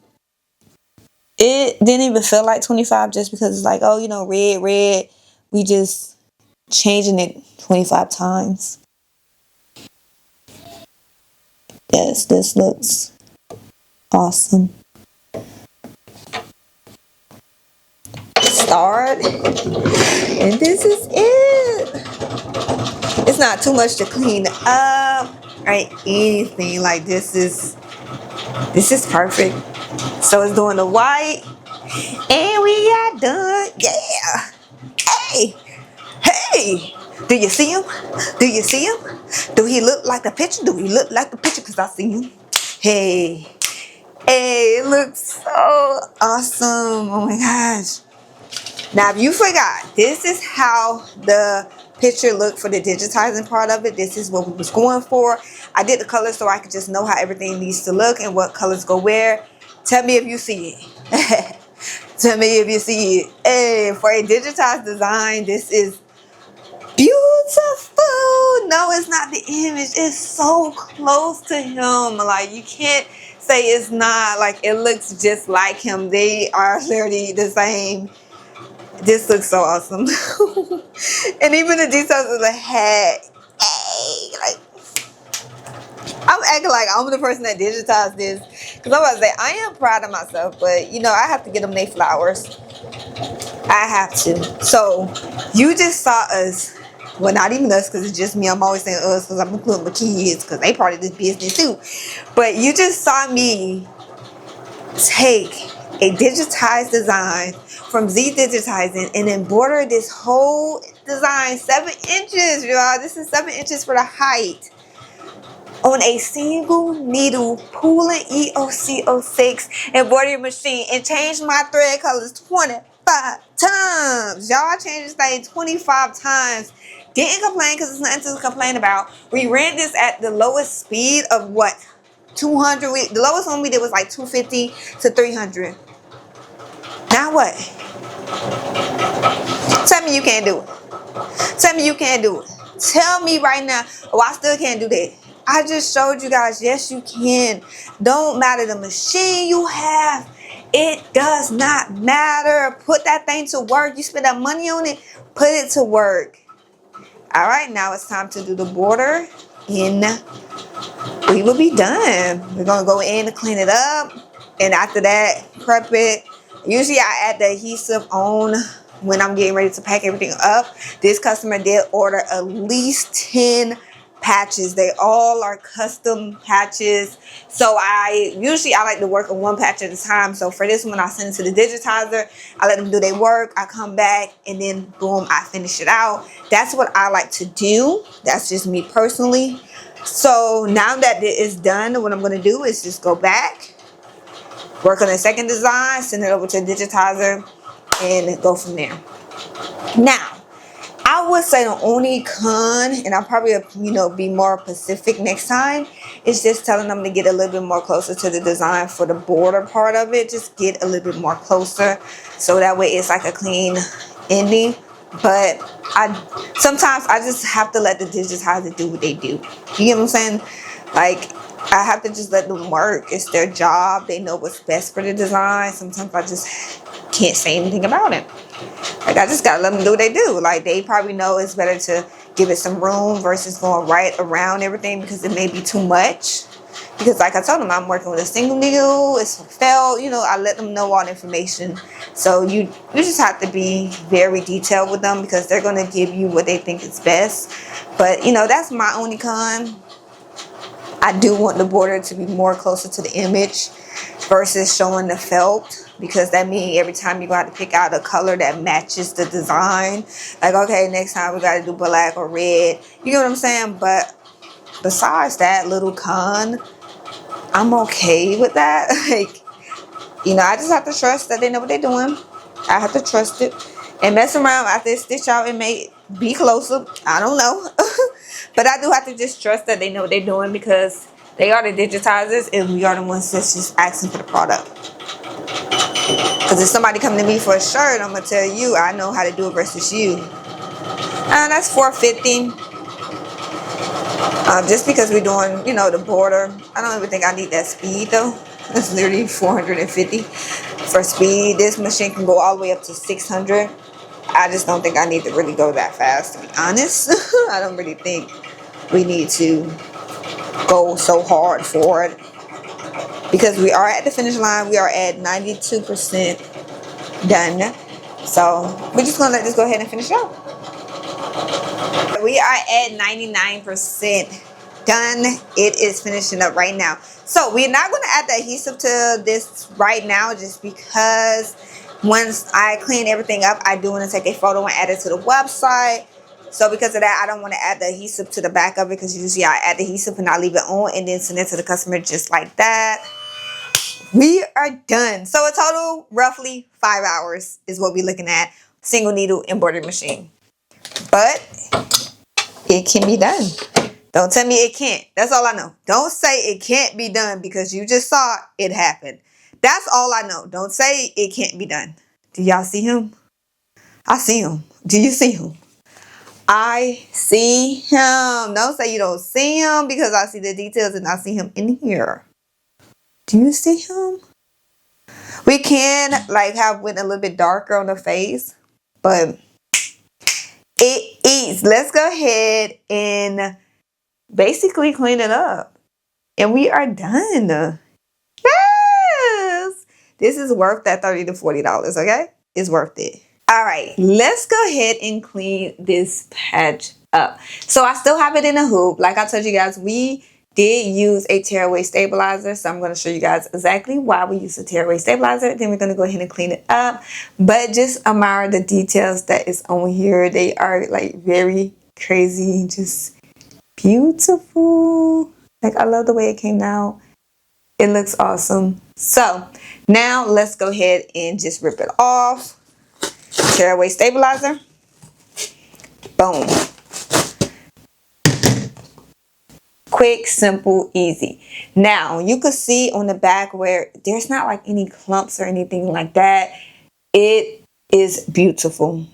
It didn't even feel like 25 just because it's like, oh, you know, red. We just changing it 25 times. Yes, this looks awesome. Start. And this is it. It's not too much to clean up, right? Anything. Like this is perfect. So it's doing the white, and we got done. Yeah. Hey, do you see him? Do you see him? Do he look like the picture? Do he look like the picture? Because I see him. Hey, it looks so awesome. Oh my gosh. Now, if you forgot, this is how the picture looked for the digitizing part of it. This is what we was going for. I did the colors so I could just know how everything needs to look and what colors go where. Tell me if you see it. Tell me if you see it. Hey, for a digitized design, this is beautiful. No, it's not the image. It's so close to him. Like, you can't say it's not. Like, it looks just like him. They are literally the same. This looks so awesome. And even the details of the hat. Hey, like, I'm acting like I'm the person that digitized this. Because I'm about to say, I am proud of myself. But, you know, I have to get them their flowers. I have to. So, you just saw us. Well, not even us, because it's just me. I'm always saying us because I'm including my kids, because they part of this business too. But you just saw me take a digitized design from ZDigitizing and embroider this whole design 7 inches, y'all. This is 7 inches for the height on a single needle Pooling EOC06 embroidery machine, and changed my thread colors 25 times. Y'all changed this thing 25 times. Didn't complain, because there's nothing to complain about. We ran this at the lowest speed of what? 200. The lowest one we did was like 250 to 300. Now what? Tell me you can't do it. Tell me you can't do it. Tell me right now, oh, I still can't do that. I just showed you guys, yes, you can. Don't matter the machine you have. It does not matter. Put that thing to work. You spend that money on it, put it to work. All right, now it's time to do the border, and we will be done. We're going to go in to clean it up. And after that, prep it. Usually I add the adhesive on when I'm getting ready to pack everything up. This customer did order at least 10 patches. They all are custom patches. So I like to work on one patch at a time. So for this one, I send it to the digitizer. I let them do their work. I come back and then boom, I finish it out. That's what I like to do. That's just me personally. So now that it is done, what I'm going to do is just go back, work on the second design, send it over to the digitizer, and go from there. Now, I would say the only con, and I'll probably, be more specific next time, is just telling them to get a little bit more closer to the design for the border part of it. Just get a little bit more closer, so that way it's like a clean ending. But sometimes I just have to let the digitizer do what they do. You get what I'm saying? Like, I have to just let them work. It's their job. They know what's best for the design. Sometimes I just can't say anything about it. Like, I just gotta let them do what they do. Like, they probably know it's better to give it some room versus going right around everything, because it may be too much. Because like I told them, I'm working with a single needle, it's felt, I let them know all the information. So you just have to be very detailed with them, because they're gonna give you what they think is best. But that's my only con. I do want the border to be more closer to the image versus showing the felt, because that means every time you got to pick out a color that matches the design. Like, okay, next time we got to do black or red. You know what I'm saying? But besides that little con, I'm okay with that. Like, I just have to trust that they know what they're doing. I have to trust it. And mess around after they stitch out, it may be closer. I don't know. But I do have to just trust that they know what they're doing, because they are the digitizers and we are the ones that's just asking for the product. Because if somebody come to me for a shirt, I'm going to tell you, I know how to do it versus you. That's $4.50. Just because we're doing, the border. I don't even think I need that speed though. It's literally $450 for speed. This machine can go all the way up to 600. I just don't think I need to really go that fast, to be honest. I don't really think we need to go so hard for it, because we are at the finish line. We are at 92% done. So we're just going to let this go ahead and finish it out. We are at 99% done. It is finishing up right now. So we're not going to add the adhesive to this right now, just because once I clean everything up, I do want to take a photo and add it to the website. So because of that, I don't want to add the adhesive to the back of it, because usually I add the adhesive and I leave it on and then send it to the customer just like that. We are done. So a total roughly 5 hours is what we're looking at. Single needle embroidery machine. But it can be done. Don't tell me it can't. That's all I know. Don't say it can't be done, because you just saw it happen. That's all I know. Don't say it can't be done. Do y'all see him? I see him. Do you see him? I see him. Don't say you don't see him, because I see the details and I see him in here. Do you see him? We can have it a little bit darker on the face, but it eats. Let's go ahead and basically clean it up. And we are done. Yes! This is worth that $30 to $40, okay? It's worth it. All right, let's go ahead and clean this patch up. So I still have it in a hoop. Like I told you guys, we did use a tearaway stabilizer. So I'm going to show you guys exactly why we use a tearaway stabilizer. Then we're going to go ahead and clean it up. But just admire the details that is on here. They are very crazy, just beautiful. I love the way it came out. It looks awesome. So now let's go ahead and just rip it off. Tearaway stabilizer. Boom. Quick, simple, easy. Now you can see on the back where there's not any clumps or anything like that. It is beautiful.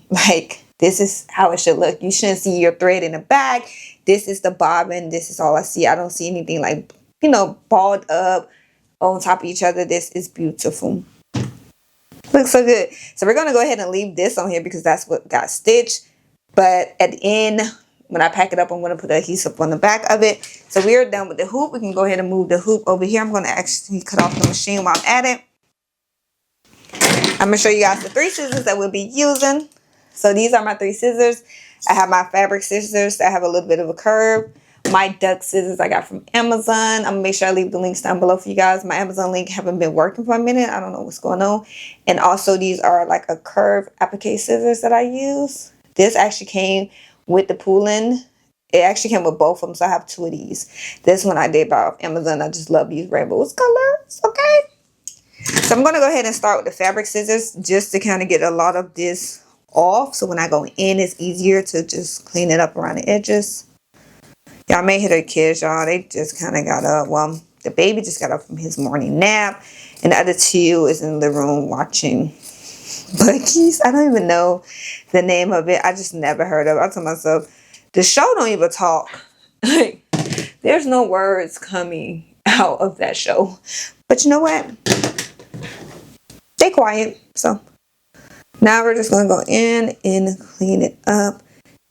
This is how it should look. You shouldn't see your thread in the back. This is the bobbin. This is all I see. I don't see anything balled up on top of each other. This is beautiful. Looks so good. So we're going to go ahead and leave this on here, because that's what got stitched. But at the end, when I pack it up, I'm going to put adhesive on the back of it. So we are done with the hoop. We can go ahead and move the hoop over here. I'm going to actually cut off the machine while I'm at it. I'm going to show you guys the 3 scissors that we'll be using. So these are my 3 scissors. I have my fabric scissors that have a little bit of a curve. My duck scissors I got from Amazon. I'm going to make sure I leave the links down below for you guys. My Amazon link haven't been working for a minute. I don't know what's going on. And also these are like a curve applique scissors that I use. This actually came with the pooling. It actually came with both of them, so I have 2 of these. This one I did buy off Amazon. I just love these rainbows colors, okay? So I'm going to go ahead and start with the fabric scissors just to kind of get a lot of this off. So when I go in, it's easier to just clean it up around the edges. Y'all may hear the kids, y'all. They just kind of got up. Well, the baby just got up from his morning nap. And the other 2 is in the room watching Bucky's. I don't even know the name of it. I just never heard of it. I told myself, the show don't even talk. Like, there's no words coming out of that show. But you know what? Stay quiet. So now we're just going to go in and clean it up.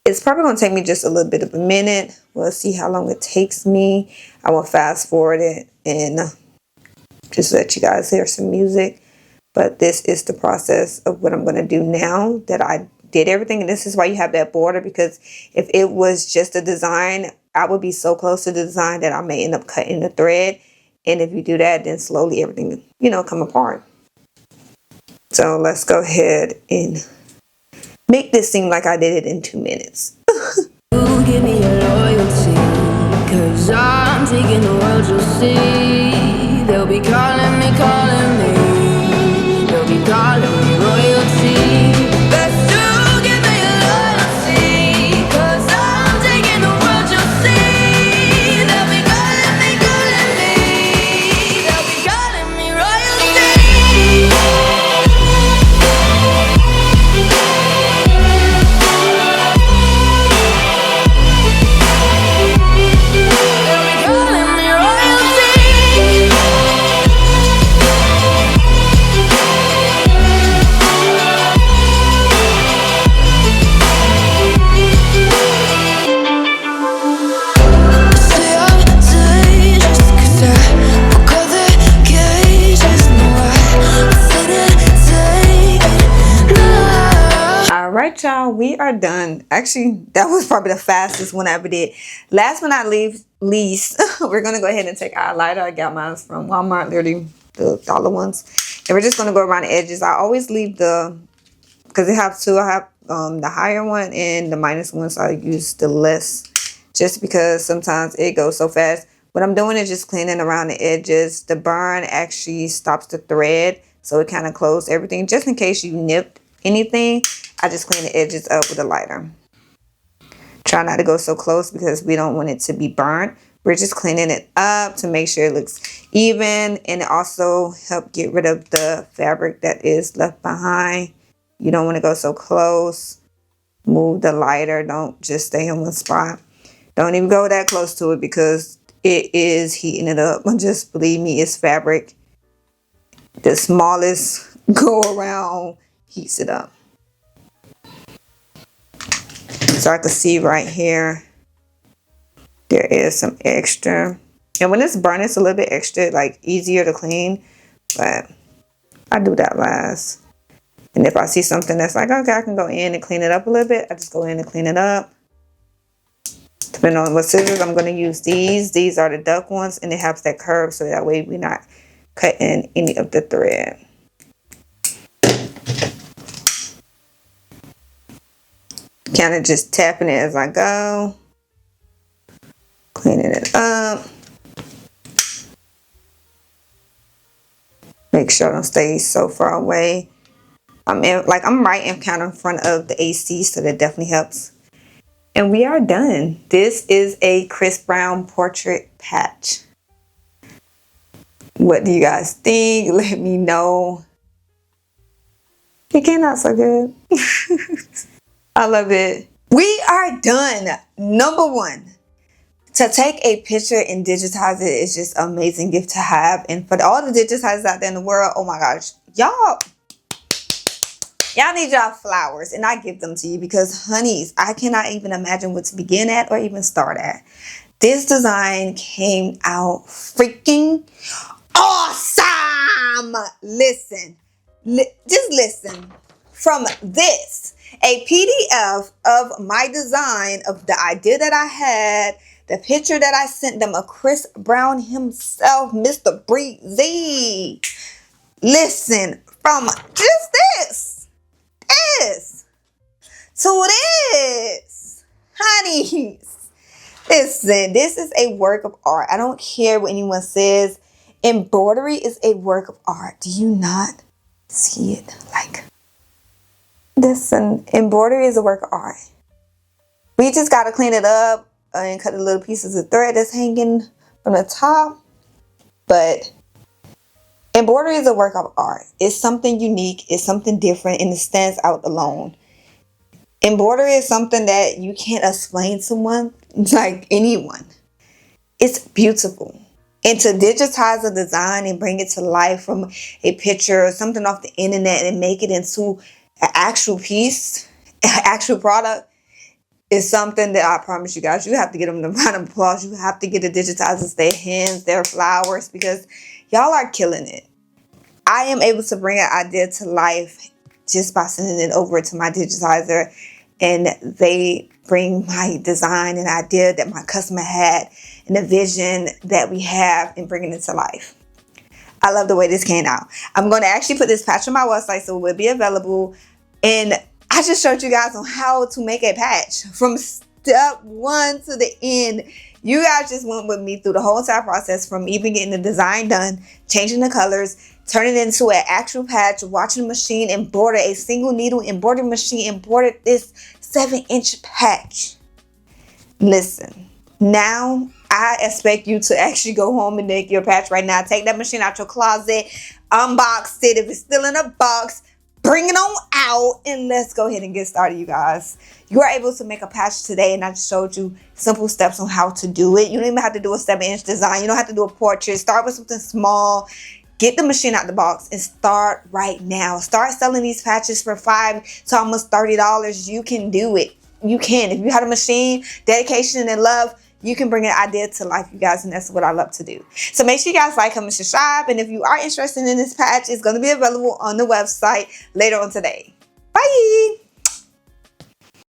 It's probably going to take me just a little bit of a minute. We'll see how long it takes me. I will fast forward it and just let you guys hear some music. But this is the process of what I'm going to do now that I did everything. And this is why you have that border, because if it was just a design, I would be so close to the design that I may end up cutting the thread. And if you do that, then slowly everything, come apart. So let's go ahead and make this seem like I did it in 2 minutes. You give me your loyalty, 'cause I'm taking the world, you'll see. They'll be calling me. They'll be calling me royalty. Best you give me your loyalty, 'cause I'm taking the world, you'll see. They'll be calling me. They'll be calling me royalty. Alright, y'all, we are done. Actually, that was probably the fastest one I ever did. Last but not least, we're going to go ahead and take our lighter. I got mine from Walmart, literally the dollar ones. And we're just going to go around the edges. I always leave because they have 2. I have the higher one and the minus one, so I use the less. Just because sometimes it goes so fast. What I'm doing is just cleaning around the edges. The burn actually stops the thread, so it kind of closes everything. Just in case you nipped anything, I just clean the edges up with a lighter. Try not to go so close because we don't want it to be burnt. We're just cleaning it up to make sure it looks even, and it also helps get rid of the fabric that is left behind. You don't want to go so close. Move the lighter. Don't just stay in one spot. Don't even go that close to it because it is heating it up. Just believe me, it's fabric. The smallest go around heats it up. So I can see right here, there is some extra. And when it's burnt, it's a little bit extra, like easier to clean. But I do that last. And if I see something that's like, okay, I can go in and clean it up a little bit, I just go in and clean it up. Depending on what scissors, I'm going to use these. These are the duck ones, and it helps that curve so that way we're not cutting any of the thread. Kind of just tapping it as I go. Cleaning it up. Make sure I don't stay so far away. I'm right in kind of in front of the AC, so that definitely helps. And we are done. This is a Chris Brown portrait patch. What do you guys think? Let me know. It came out so good. I love it. We are done. Number 1, to take a picture and digitize it is just an amazing gift to have. And for all the digitizers out there in the world, oh my gosh, y'all, Y'all need y'all flowers, and I give them to you because, honeys, I cannot even imagine what to begin at or even start at. This design came out freaking awesome. Listen, just listen. From this, a PDF of my design, of the idea that I had, the picture that I sent them of Chris Brown himself, Mr. Breezy. Listen, from just this to this, honeys. Listen, this is a work of art. I don't care what anyone says. Embroidery is a work of art. Do you not see it? Like, listen, embroidery is a work of art. We just got to clean it up and cut the little pieces of thread that's hanging from the top. But embroidery is a work of art. It's something unique. It's something different, and it stands out alone. Embroidery is something that you can't explain to someone, like anyone. It's beautiful. And to digitize a design and bring it to life from a picture or something off the internet and make it into an actual piece, an actual product, is something that I promise you guys, you have to get them the round of applause. You have to get the digitizers their hands, their flowers, because y'all are killing it. I am able to bring an idea to life just by sending it over to my digitizer, and they bring my design and idea that my customer had and the vision that we have and bringing it to life. I love the way this came out. I'm going to actually put this patch on my website so it will be available. And I just showed you guys on how to make a patch from step one to the end. You guys just went with me through the whole entire process, from even getting the design done, changing the colors, turning it into an actual patch, watching the machine embroider, a single needle embroidery machine embroidered this 7-inch patch. Listen, now I expect you to actually go home and make your patch right now. Take that machine out your closet, unbox it. If it's still in a box, bring it on out, and let's go ahead and get started, you guys. You are able to make a patch today, and I just showed you simple steps on how to do it. You don't even have to do a 7-inch design. You don't have to do a portrait. Start with something small. Get the machine out the box and start right now. Start selling these patches for $5 to almost $30. You can do it. You can. If you have a machine, dedication, and love, you can bring an idea to life, you guys, and that's what I love to do. So make sure you guys like, comment, subscribe, and if you are interested in this patch, it's going to be available on the website later on today. Bye!